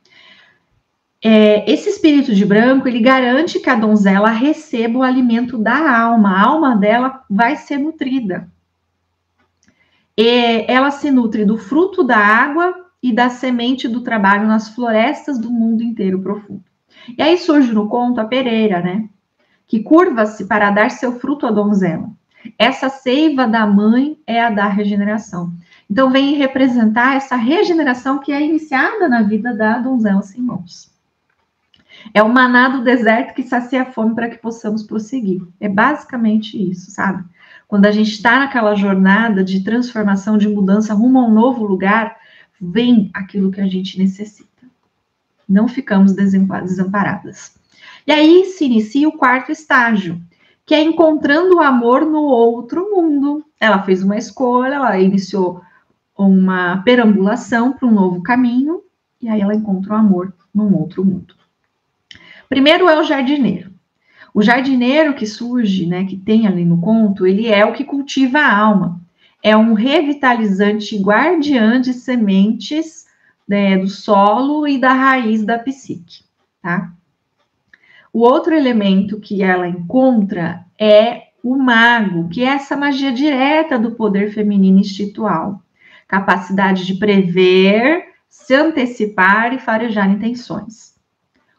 Esse espírito de branco, ele garante que a donzela receba o alimento da alma. A alma dela vai ser nutrida. Ela se nutre do fruto da água e da semente do trabalho nas florestas do mundo inteiro profundo. E aí surge no conto a pereira, né? Que curva-se para dar seu fruto à donzela. Essa seiva da mãe é a da regeneração. Então, vem representar essa regeneração que é iniciada na vida da donzela sem mãos. É o maná do deserto que sacia a fome para que possamos prosseguir. É basicamente isso, sabe? Quando a gente está naquela jornada de transformação, de mudança rumo a um novo lugar, vem aquilo que a gente necessita. Não ficamos desamparadas. E aí se inicia o quarto estágio, que é encontrando o amor no outro mundo. Ela fez uma escolha, ela iniciou uma perambulação para um novo caminho, e aí ela encontra o amor num outro mundo. Primeiro é o jardineiro. O jardineiro que surge, né, que tem ali no conto, ele é o que cultiva a alma. É um revitalizante guardiã de sementes, né, do solo e da raiz da psique, tá? O outro elemento que ela encontra é o mago, que é essa magia direta do poder feminino instintual. Capacidade de prever, se antecipar e farejar intenções.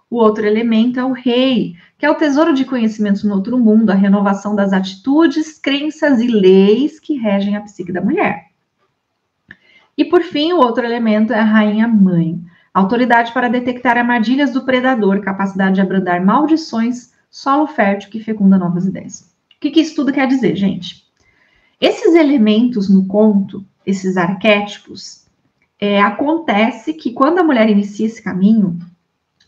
O outro elemento é o rei, que é o tesouro de conhecimentos no outro mundo, a renovação das atitudes, crenças e leis que regem a psique da mulher. E, por fim, o outro elemento é a rainha-mãe, autoridade para detectar armadilhas do predador, capacidade de abrandar maldições, solo fértil que fecunda novas ideias. O que isso tudo quer dizer, gente? Esses elementos no conto, esses arquétipos, acontece que quando a mulher inicia esse caminho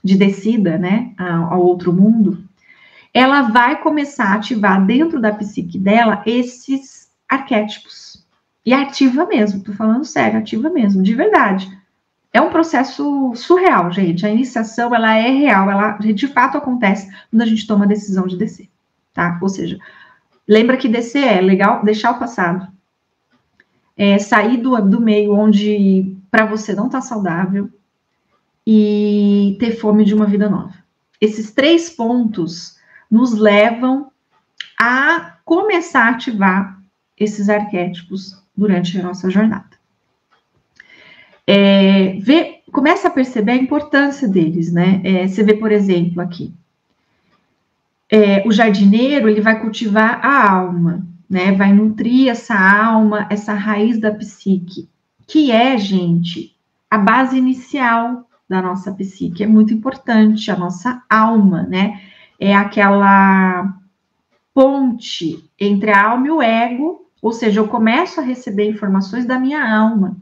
de descida, né, ao outro mundo, ela vai começar a ativar dentro da psique dela esses arquétipos. E ativa mesmo, tô falando sério, ativa mesmo, de verdade. É um processo surreal, gente. A iniciação, ela é real, ela de fato acontece quando a gente toma a decisão de descer, tá? Ou seja, Lembra que descer é legal, deixar o passado. Sair do meio onde para você não tá saudável e ter fome de uma vida nova. Esses 3 pontos nos levam a começar a ativar esses arquétipos durante a nossa jornada. Começa a perceber a importância deles, né? Você vê, por exemplo, aqui, o jardineiro, ele vai cultivar a alma, né? Vai nutrir essa alma, essa raiz da psique, que é, gente, a base inicial da nossa psique. É muito importante, a nossa alma, né? É aquela ponte entre a alma e o ego, ou seja, eu começo a receber informações da minha alma.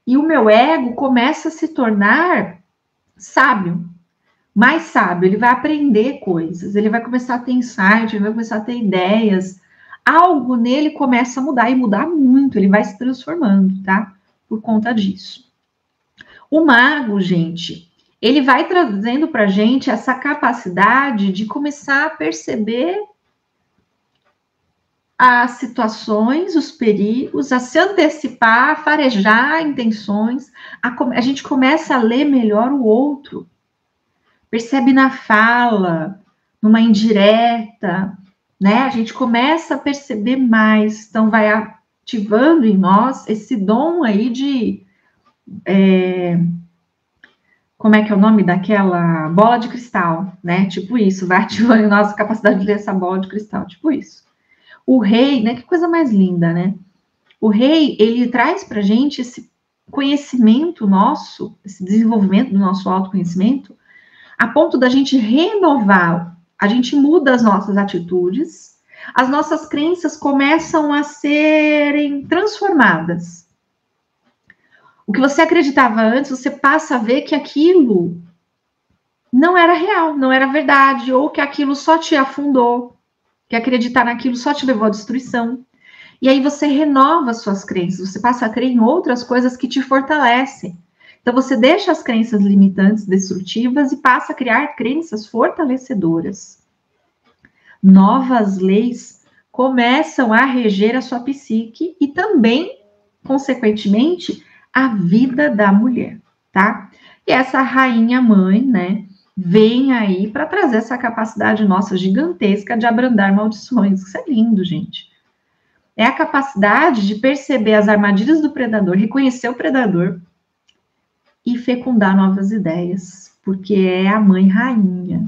E o meu ego começa a se tornar sábio, mais sábio, ele vai aprender coisas, ele vai começar a ter insight, ele vai começar a ter ideias, algo nele começa a mudar, e mudar muito, ele vai se transformando, tá? Por conta disso. O mago, gente, ele vai trazendo pra gente essa capacidade de começar a perceber as situações, os perigos, a se antecipar, a farejar intenções, a gente começa a ler melhor o outro, percebe na fala, numa indireta, né? A gente começa a perceber mais, então vai ativando em nós esse dom aí de... como é que é o nome daquela bola de cristal, né? Tipo isso, vai ativando em nós a capacidade de ler essa bola de cristal, tipo isso. O rei, né? Que coisa mais linda, né? O rei, ele traz pra gente esse conhecimento nosso, esse desenvolvimento do nosso autoconhecimento, a ponto da gente renovar, a gente muda as nossas atitudes, as nossas crenças começam a serem transformadas. O que você acreditava antes, você passa a ver que aquilo não era real, não era verdade, ou que aquilo só te afundou, que acreditar naquilo só te levou à destruição. E aí você renova suas crenças, você passa a crer em outras coisas que te fortalecem. Então você deixa as crenças limitantes, destrutivas, e passa a criar crenças fortalecedoras. Novas leis começam a reger a sua psique e também, consequentemente, a vida da mulher, tá? E essa rainha mãe, né, vem aí para trazer essa capacidade nossa gigantesca de abrandar maldições. Isso é lindo, gente. É a capacidade de perceber as armadilhas do predador, reconhecer o predador e fecundar novas ideias, porque é a mãe rainha.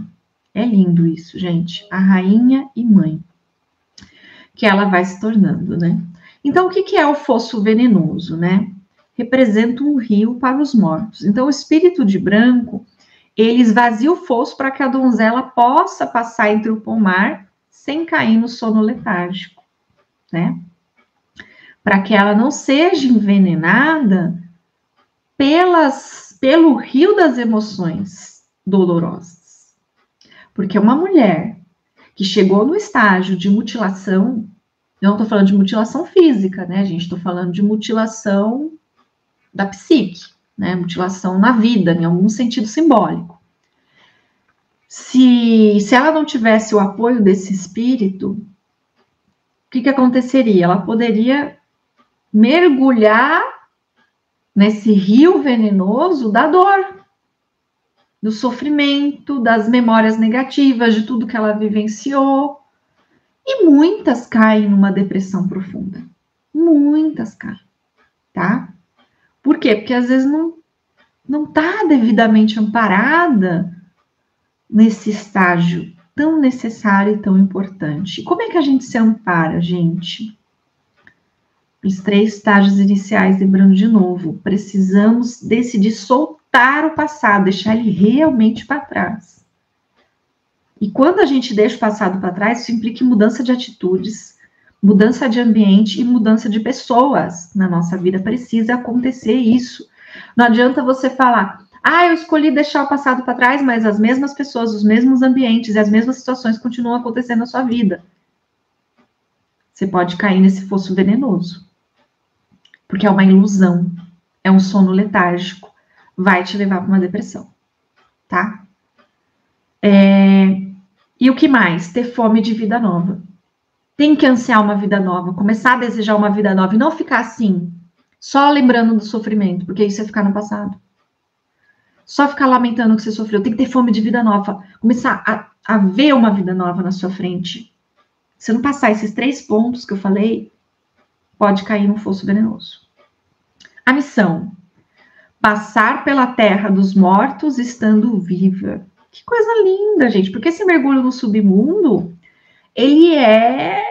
É lindo isso, gente. A rainha e mãe, que ela vai se tornando, né? Então, o que é o fosso venenoso, né? Representa um rio para os mortos. Então, o espírito de branco, ele esvazia o fosso para que a donzela possa passar entre o pomar sem cair no sono letárgico, né? Para que ela não seja envenenada pelo rio das emoções dolorosas. Porque uma mulher que chegou no estágio de mutilação, eu não estou falando de mutilação física, né, gente? Estou falando de mutilação da psique, né? Mutilação na vida, em algum sentido simbólico. Se ela não tivesse o apoio desse espírito, o que aconteceria? Ela poderia mergulhar nesse rio venenoso da dor, do sofrimento, das memórias negativas, de tudo que ela vivenciou. E muitas caem numa depressão profunda. Muitas caem, tá? Por quê? Porque às vezes não está devidamente amparada nesse estágio tão necessário e tão importante. E como é que a gente se ampara, gente? Os 3 estágios iniciais, lembrando de novo, precisamos decidir soltar o passado, deixar ele realmente para trás. E quando a gente deixa o passado para trás, isso implica mudança de atitudes, mudança de ambiente e mudança de pessoas na nossa vida. Precisa acontecer isso. Não adianta você falar, eu escolhi deixar o passado para trás, mas as mesmas pessoas, os mesmos ambientes e as mesmas situações continuam acontecendo na sua vida. Você pode cair nesse fosso venenoso. Porque é uma ilusão, é um sono letárgico, vai te levar para uma depressão, tá? E o que mais? Ter fome de vida nova. tem que ansiar uma vida nova, começar a desejar uma vida nova e não ficar assim, só lembrando do sofrimento, porque isso é ficar no passado. Só ficar lamentando o que você sofreu. Tem que ter fome de vida nova. Começar a ver uma vida nova na sua frente. Se não passar esses 3 pontos que eu falei, pode cair num fosso venenoso. A missão: passar pela terra dos mortos estando viva. Que coisa linda, gente. Porque esse mergulho no submundo, ele é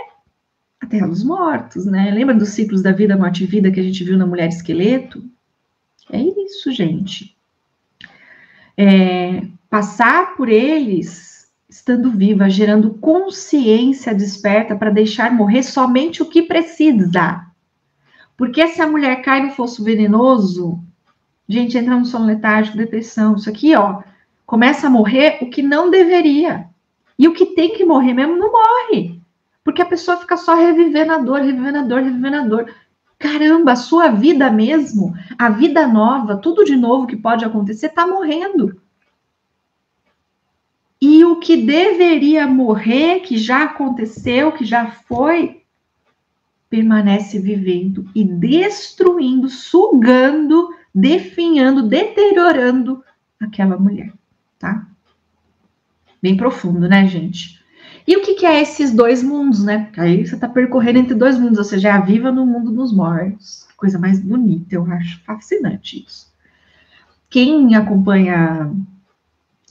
a terra dos mortos, né? Lembra dos ciclos da vida, morte e vida que a gente viu na Mulher Esqueleto? É isso, gente. Passar por eles estando viva, gerando consciência desperta para deixar morrer somente o que precisa. Porque se a mulher cai no fosso venenoso, gente, entra no sono letárgico, depressão, isso aqui, ó, começa a morrer o que não deveria. E o que tem que morrer mesmo não morre. Porque a pessoa fica só revivendo a dor, revivendo a dor, revivendo a dor. Caramba, a sua vida mesmo, a vida nova, tudo de novo que pode acontecer, tá morrendo. E o que deveria morrer, que já aconteceu, que já foi, permanece vivendo e destruindo, sugando, definhando, deteriorando aquela mulher, tá? Bem profundo, né, gente? E o que é esses 2 mundos, né? Porque aí você tá percorrendo entre 2 mundos, ou seja, é a viva no mundo dos mortos. Coisa mais bonita, eu acho fascinante isso. Quem acompanha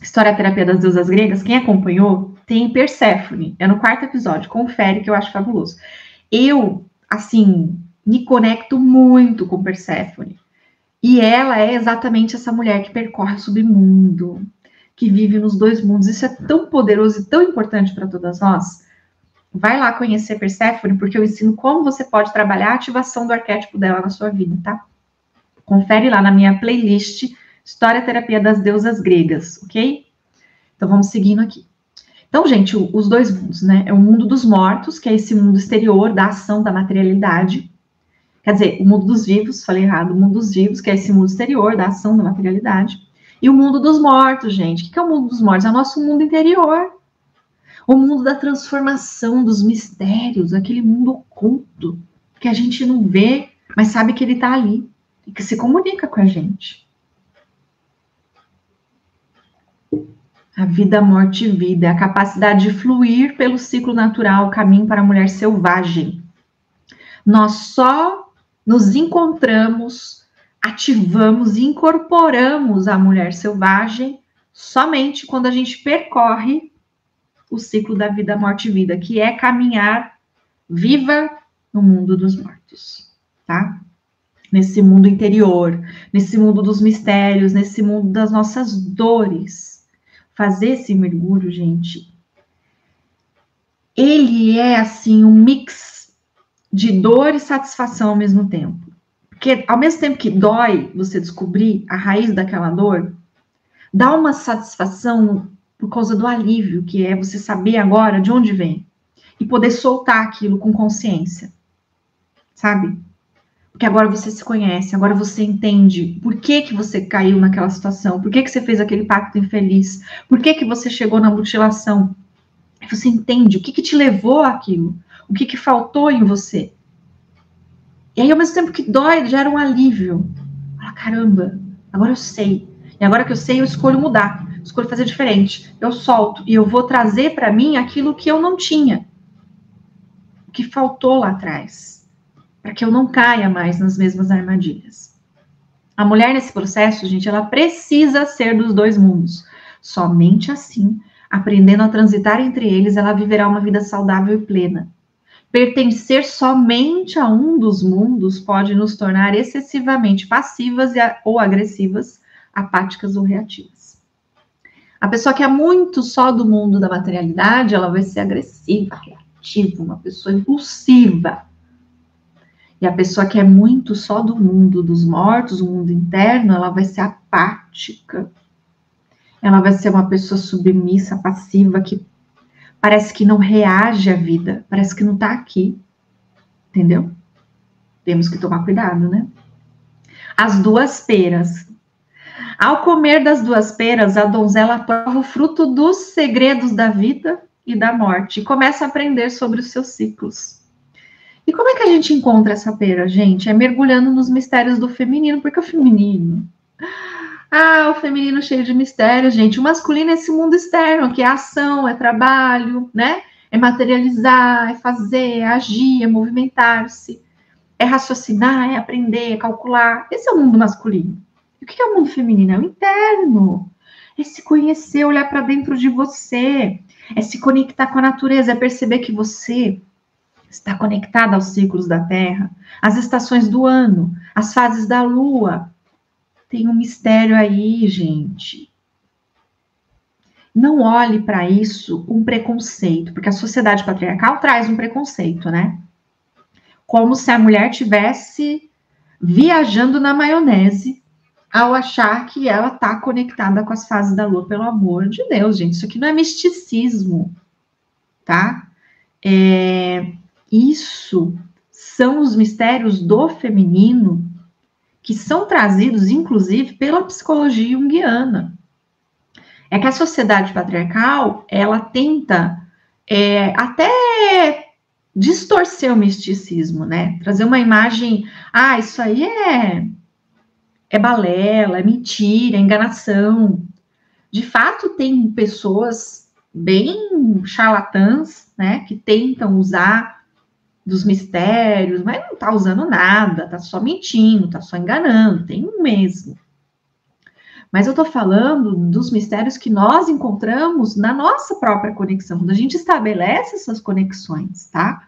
História Terapia das Deusas Gregas, quem acompanhou, tem Perséfone. É no 4º episódio, confere que eu acho fabuloso. Eu, assim, me conecto muito com Perséfone. E ela é exatamente essa mulher que percorre o submundo, que vive nos 2 mundos. Isso é tão poderoso e tão importante para todas nós. Vai lá conhecer Perséfone, porque eu ensino como você pode trabalhar a ativação do arquétipo dela na sua vida, tá? Confere lá na minha playlist História Terapia das Deusas Gregas, ok? Então vamos seguindo aqui. Então, gente, os 2 mundos, né? É o mundo dos mortos, que é esse mundo exterior da ação, da materialidade. Quer dizer, o mundo dos vivos, falei errado, o mundo dos vivos, que é esse mundo exterior da ação, da materialidade. E o mundo dos mortos, gente. O que é o mundo dos mortos? É o nosso mundo interior. O mundo da transformação, dos mistérios, aquele mundo oculto, que a gente não vê, mas sabe que ele está ali. E que se comunica com a gente. A vida, morte e vida, é a capacidade de fluir pelo ciclo natural, o caminho para a mulher selvagem. Nós só nos encontramos, ativamos e incorporamos a mulher selvagem somente quando a gente percorre o ciclo da vida, morte e vida, que é caminhar viva no mundo dos mortos, tá? Nesse mundo interior, nesse mundo dos mistérios, nesse mundo das nossas dores. Fazer esse mergulho, gente, ele é, assim, um mix de dor e satisfação ao mesmo tempo. Porque, ao mesmo tempo que dói você descobrir a raiz daquela dor, dá uma satisfação por causa do alívio, que é você saber agora de onde vem. E poder soltar aquilo com consciência. Sabe? Porque agora você se conhece, agora você entende por que você caiu naquela situação, por que você fez aquele pacto infeliz, por que você chegou na mutilação. Você entende o que te levou àquilo, o que faltou em você. E aí, ao mesmo tempo que dói, gera um alívio. Fala, caramba, agora eu sei. E agora que eu sei, eu escolho mudar, escolho fazer diferente. Eu solto e eu vou trazer para mim aquilo que eu não tinha, o que faltou lá atrás. Para que eu não caia mais nas mesmas armadilhas. A mulher nesse processo, gente, ela precisa ser dos 2 mundos. Somente assim, aprendendo a transitar entre eles, ela viverá uma vida saudável e plena. Pertencer somente a um dos mundos pode nos tornar excessivamente passivas ou agressivas, apáticas ou reativas. A pessoa que é muito só do mundo da materialidade, ela vai ser agressiva, reativa, uma pessoa impulsiva. E a pessoa que é muito só do mundo dos mortos, o mundo interno, ela vai ser apática. Ela vai ser uma pessoa submissa, passiva, que parece que não reage à vida, parece que não está aqui. Entendeu? Temos que tomar cuidado, né? As 2 peras. Ao comer das 2 peras, a donzela prova o fruto dos segredos da vida e da morte. E começa a aprender sobre os seus ciclos. E como é que a gente encontra essa pera, gente? É mergulhando nos mistérios do feminino, porque o feminino... o feminino cheio de mistérios, gente. O masculino é esse mundo externo, que é ação, é trabalho, né? É materializar, é fazer, é agir, é movimentar-se, é raciocinar, é aprender, é calcular. Esse é o mundo masculino. E o que é o mundo feminino? É o interno. É se conhecer, olhar para dentro de você, é se conectar com a natureza, é perceber que você está conectada aos ciclos da Terra, às estações do ano, às fases da Lua. Tem um mistério aí, gente. Não olhe para isso com preconceito, porque a sociedade patriarcal traz um preconceito, né? Como se a mulher tivesse viajando na maionese ao achar que ela está conectada com as fases da Lua. Pelo amor de Deus, gente, isso aqui não é misticismo, tá? Isso são os mistérios do feminino que são trazidos, inclusive, pela psicologia junguiana. É que a sociedade patriarcal, ela tenta até distorcer o misticismo, né? Trazer uma imagem, isso aí é balela, é mentira, é enganação. De fato, tem pessoas bem charlatãs, né, que tentam usar dos mistérios, mas não tá usando nada, tá só mentindo, tá só enganando, tem um mesmo. Mas eu tô falando dos mistérios que nós encontramos na nossa própria conexão, quando a gente estabelece essas conexões, tá?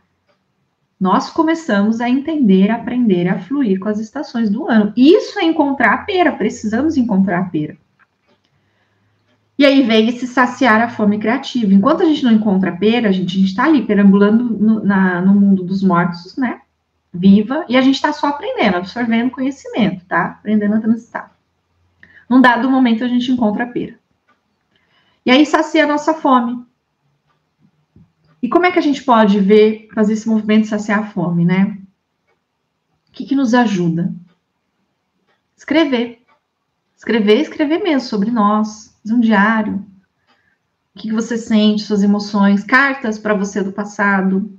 Nós começamos a entender, a aprender, a fluir com as estações do ano. Isso é encontrar a pera, precisamos encontrar a pera. E aí vem esse saciar a fome criativa. Enquanto a gente não encontra a pera, a gente está ali perambulando no mundo dos mortos, né? Viva, e a gente está só aprendendo, absorvendo conhecimento, tá? Aprendendo a transitar. Num dado momento a gente encontra a pera. E aí sacia a nossa fome. E como é que a gente pode fazer esse movimento de saciar a fome, né? O que nos ajuda? Escrever. Escrever mesmo sobre nós. Fazer um diário. O que você sente, suas emoções. Cartas para você do passado.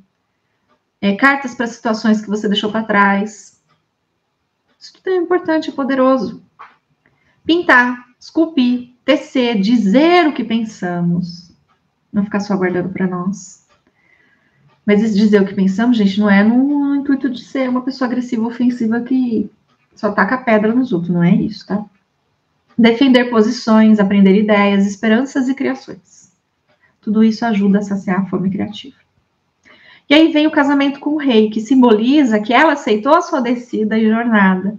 Cartas para situações que você deixou para trás. Isso tudo é importante, é poderoso. Pintar, esculpir, tecer, dizer o que pensamos. Não ficar só guardando para nós. Mas esse dizer o que pensamos, gente, não é no intuito de ser uma pessoa agressiva, ofensiva que só taca pedra nos outros, não é isso, tá? Defender posições, aprender ideias, esperanças e criações. Tudo isso ajuda a saciar a fome criativa. E aí vem o casamento com o rei, que simboliza que ela aceitou a sua descida e jornada.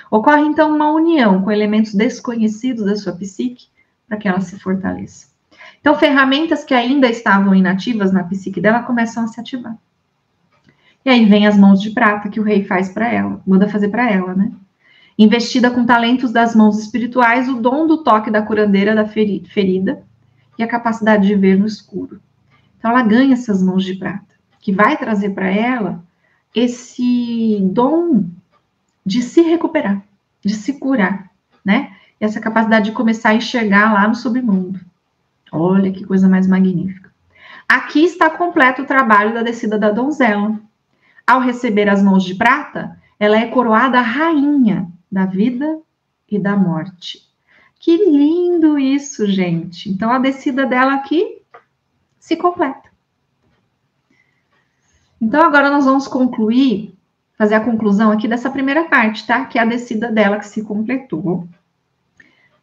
Ocorre, então, uma união com elementos desconhecidos da sua psique para que ela se fortaleça. Então, ferramentas que ainda estavam inativas na psique dela começam a se ativar. E aí vem as mãos de prata que o rei faz para ela, manda fazer para ela, né? Investida com talentos das mãos espirituais, o dom do toque da curandeira da ferida e a capacidade de ver no escuro. Então, ela ganha essas mãos de prata, que vai trazer para ela esse dom de se recuperar, de se curar, né? E essa capacidade de começar a enxergar lá no submundo. Olha que coisa mais magnífica. Aqui está completo o trabalho da descida da donzela. Ao receber as mãos de prata, ela é coroada rainha da vida e da morte. Que lindo isso, gente. Então, a descida dela aqui se completa. Então, agora nós vamos fazer a conclusão aqui dessa primeira parte, tá? Que é a descida dela que se completou.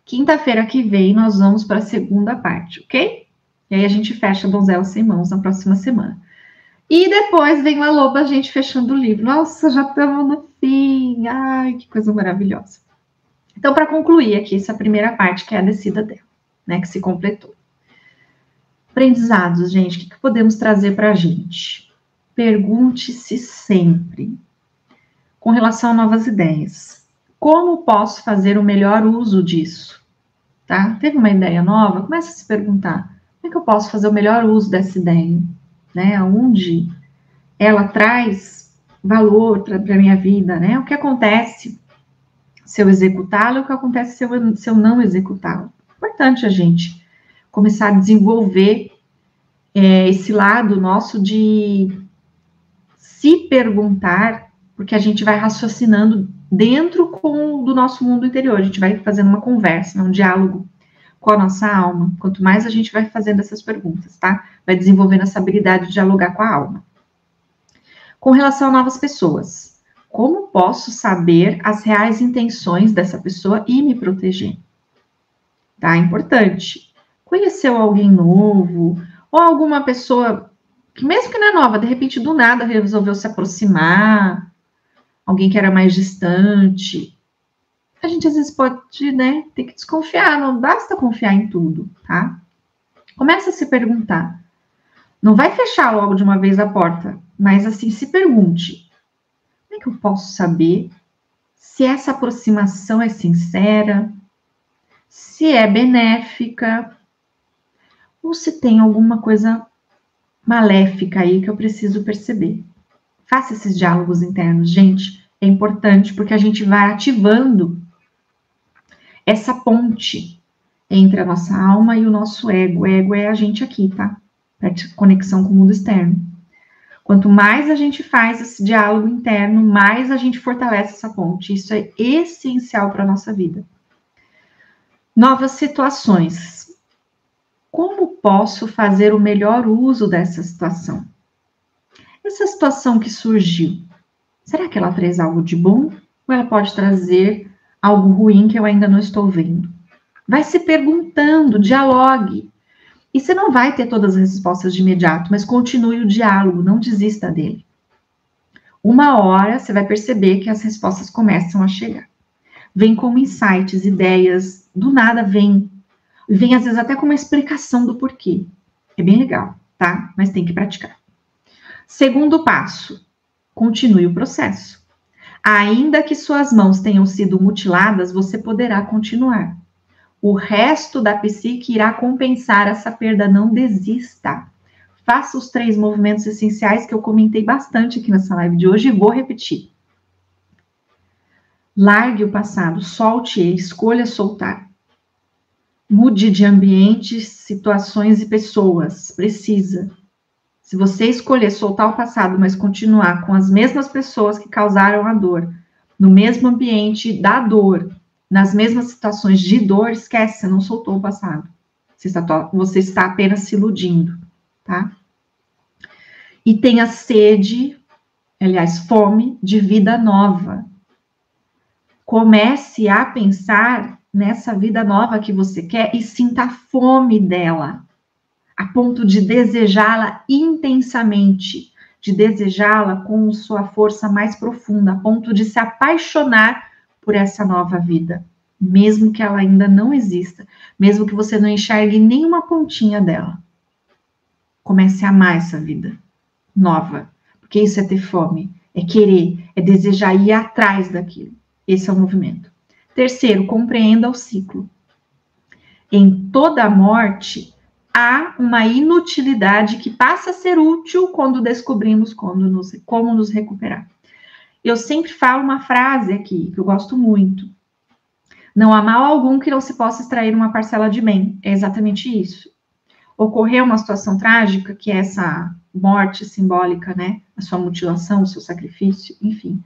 Quinta-feira que vem, nós vamos para a segunda parte, ok? E aí a gente fecha a Donzela Sem Mãos na próxima semana. E depois vem a Loba, a gente fechando o livro. Nossa, já estamos no fim. Ai, que coisa maravilhosa. Então, para concluir aqui essa primeira parte, que é a descida dela, né? Que se completou. Aprendizados, gente, o que podemos trazer para a gente? Pergunte-se sempre, com relação a novas ideias. Como posso fazer o melhor uso disso? Tá? Teve uma ideia nova? Comece a se perguntar, como é que eu posso fazer o melhor uso dessa ideia? Né? Onde ela traz valor para a minha vida, né? O que acontece se eu executá-la e o que acontece se eu não executá-la. Importante a gente começar a desenvolver esse lado nosso de se perguntar, porque a gente vai raciocinando dentro do nosso mundo interior, a gente vai fazendo uma conversa, um diálogo com a nossa alma. Quanto mais a gente vai fazendo essas perguntas, tá? Vai desenvolvendo essa habilidade de dialogar com a alma. Com relação a novas pessoas, como posso saber as reais intenções dessa pessoa e me proteger? Tá? Importante. Conheceu alguém novo, ou alguma pessoa que, mesmo que não é nova, de repente do nada resolveu se aproximar, alguém que era mais distante. A gente às vezes pode, né, ter que desconfiar, não basta confiar em tudo, tá? Começa a se perguntar. Não vai fechar logo de uma vez a porta, mas assim, se pergunte. Como é que eu posso saber se essa aproximação é sincera, se é benéfica, ou se tem alguma coisa maléfica aí que eu preciso perceber? Faça esses diálogos internos, gente. É importante porque a gente vai ativando essa ponte entre a nossa alma e o nosso ego. O ego é a gente aqui, tá? Para conexão com o mundo externo. Quanto mais a gente faz esse diálogo interno, mais a gente fortalece essa ponte. Isso é essencial para a nossa vida. Novas situações. Como posso fazer o melhor uso dessa situação? Essa situação que surgiu, será que ela traz algo de bom? Ou ela pode trazer algo ruim que eu ainda não estou vendo? Vai se perguntando, dialogue. E você não vai ter todas as respostas de imediato, mas continue o diálogo, não desista dele. Uma hora você vai perceber que as respostas começam a chegar. Vem como insights, ideias, do nada vem. Vem às vezes até com uma explicação do porquê. É bem legal, tá? Mas tem que praticar. Segundo passo, continue o processo. Ainda que suas mãos tenham sido mutiladas, você poderá continuar. O resto da psique irá compensar essa perda, não desista. Faça os 3 movimentos essenciais que eu comentei bastante aqui nessa live de hoje e vou repetir. Largue o passado, solte ele, escolha soltar. Mude de ambiente, situações e pessoas. Precisa. Se você escolher soltar o passado, mas continuar com as mesmas pessoas que causaram a dor, no mesmo ambiente da dor, nas mesmas situações de dor, esquece, você não soltou o passado. Você está apenas se iludindo, tá? E tenha sede, aliás, fome de vida nova. Comece a pensar nessa vida nova que você quer e sinta a fome dela, a ponto de desejá-la intensamente, de desejá-la com sua força mais profunda, a ponto de se apaixonar por essa nova vida, mesmo que ela ainda não exista, mesmo que você não enxergue nenhuma pontinha dela. Comece a amar essa vida nova, porque isso é ter fome, é querer, é desejar ir atrás daquilo. Esse é o movimento. Terceiro, compreenda o ciclo. Em toda morte, há uma inutilidade que passa a ser útil quando descobrimos como nos recuperar. Eu sempre falo uma frase aqui, que eu gosto muito. Não há mal algum que não se possa extrair uma parcela de bem. É exatamente isso. Ocorreu uma situação trágica, que é essa morte simbólica, né? A sua mutilação, o seu sacrifício, enfim.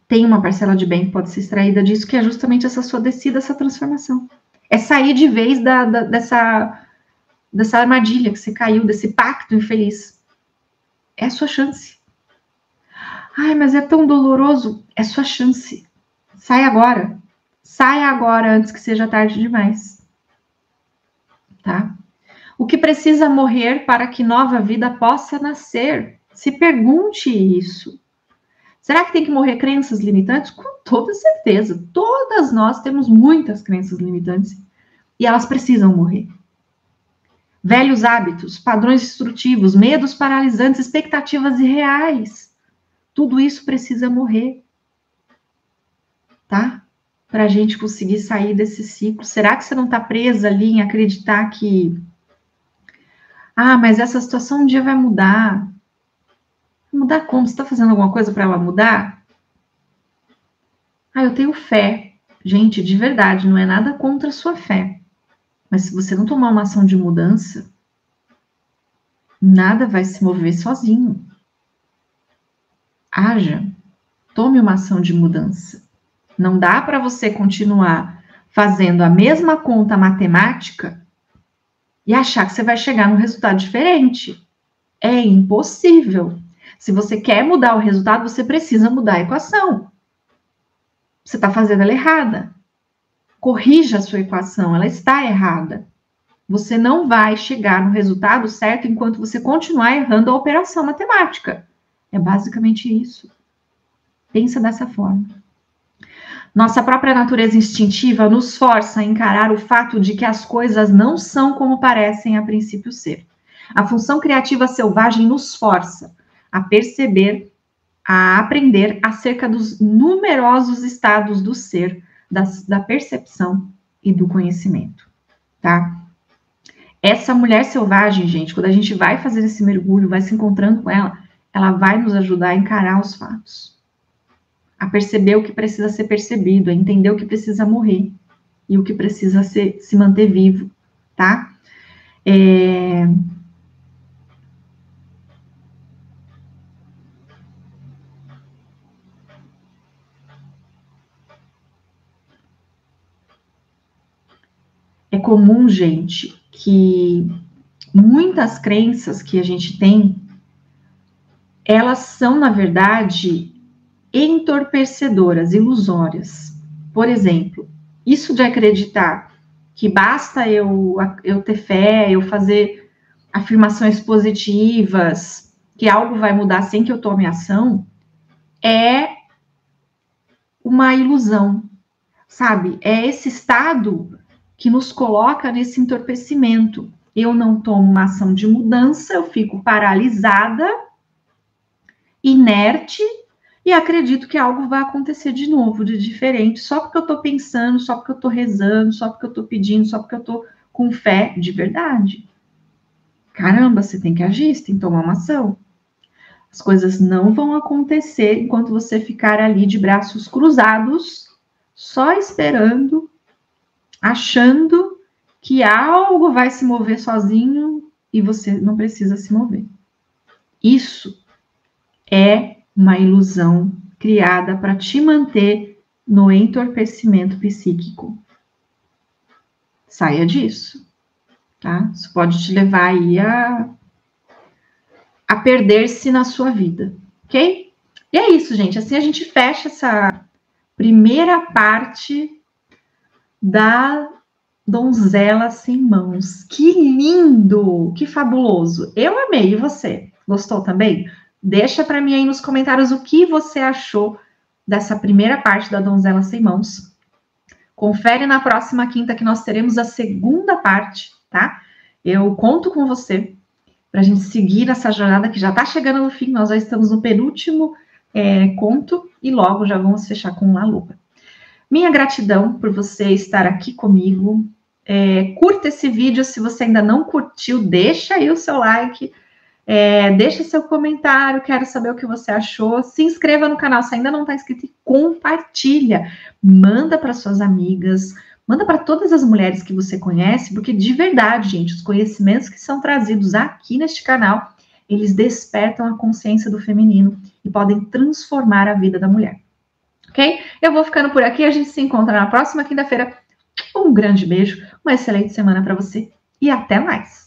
Tem uma parcela de bem que pode ser extraída disso, que é justamente essa sua descida, essa transformação. É sair de vez dessa armadilha que você caiu, desse pacto infeliz. É a sua chance. Ai, mas é tão doloroso. É sua chance. Sai agora. Saia agora antes que seja tarde demais. Tá? O que precisa morrer para que nova vida possa nascer? Se pergunte isso. Será que tem que morrer crenças limitantes? Com toda certeza. Todas nós temos muitas crenças limitantes e elas precisam morrer. Velhos hábitos, padrões destrutivos, medos paralisantes, expectativas irreais. Tudo isso precisa morrer. Tá? Para a gente conseguir sair desse ciclo. Será que você não está presa ali em acreditar que mas essa situação um dia vai mudar? Mudar como? Você está fazendo alguma coisa para ela mudar? Eu tenho fé. Gente, de verdade, não é nada contra a sua fé. Mas se você não tomar uma ação de mudança, Nada vai se mover sozinho. Haja, tome uma ação de mudança. Não dá para você continuar fazendo a mesma conta matemática e achar que você vai chegar num resultado diferente. É impossível. Se você quer mudar o resultado, você precisa mudar a equação. Você está fazendo ela errada. Corrija a sua equação, ela está errada. Você não vai chegar no resultado certo enquanto você continuar errando a operação matemática. É basicamente isso. Pensa dessa forma. Nossa própria natureza instintiva nos força a encarar o fato de que as coisas não são como parecem a princípio ser. A função criativa selvagem nos força a perceber, a aprender acerca dos numerosos estados do ser, da percepção e do conhecimento, tá? Essa mulher selvagem, gente, quando a gente vai fazer esse mergulho, vai se encontrando com ela, ela vai nos ajudar a encarar os fatos, a perceber o que precisa ser percebido, a entender o que precisa morrer e o que precisa se manter vivo, tá? É comum, gente, que muitas crenças que a gente tem, elas são, na verdade, entorpecedoras, ilusórias. Por exemplo, isso de acreditar que basta eu ter fé, eu fazer afirmações positivas, que algo vai mudar sem que eu tome ação, é uma ilusão, sabe? É esse estado que nos coloca nesse entorpecimento. Eu não tomo uma ação de mudança, eu fico paralisada, inerte, e acredito que algo vai acontecer de novo, de diferente, só porque eu estou pensando, só porque eu estou rezando, só porque eu estou pedindo, só porque eu estou com fé de verdade. Caramba, você tem que agir, você tem que tomar uma ação. As coisas não vão acontecer enquanto você ficar ali de braços cruzados, só esperando, achando que algo vai se mover sozinho e você não precisa se mover. Isso é uma ilusão criada para te manter no entorpecimento psíquico. Saia disso, tá? Isso pode te levar aí a perder-se na sua vida, ok? E é isso, gente. Assim a gente fecha essa primeira parte da Donzela Sem Mãos. Que lindo! Que fabuloso! Eu amei, e você? Gostou também? Deixa para mim aí nos comentários o que você achou dessa primeira parte da Donzela Sem Mãos. Confere na próxima quinta que nós teremos a segunda parte, tá? Eu conto com você para a gente seguir nessa jornada que já está chegando no fim. Nós já estamos no penúltimo conto e logo já vamos fechar com La Lupa. Minha gratidão por você estar aqui comigo. Curta esse vídeo, se você ainda não curtiu, deixa aí o seu like, deixa seu comentário, quero saber o que você achou. Se inscreva no canal se ainda não está inscrito e compartilha. Manda para suas amigas, manda para todas as mulheres que você conhece, porque de verdade, gente, os conhecimentos que são trazidos aqui neste canal, eles despertam a consciência do feminino e podem transformar a vida da mulher. Ok? Eu vou ficando por aqui, a gente se encontra na próxima quinta-feira. Um grande beijo, uma excelente semana para você e até mais!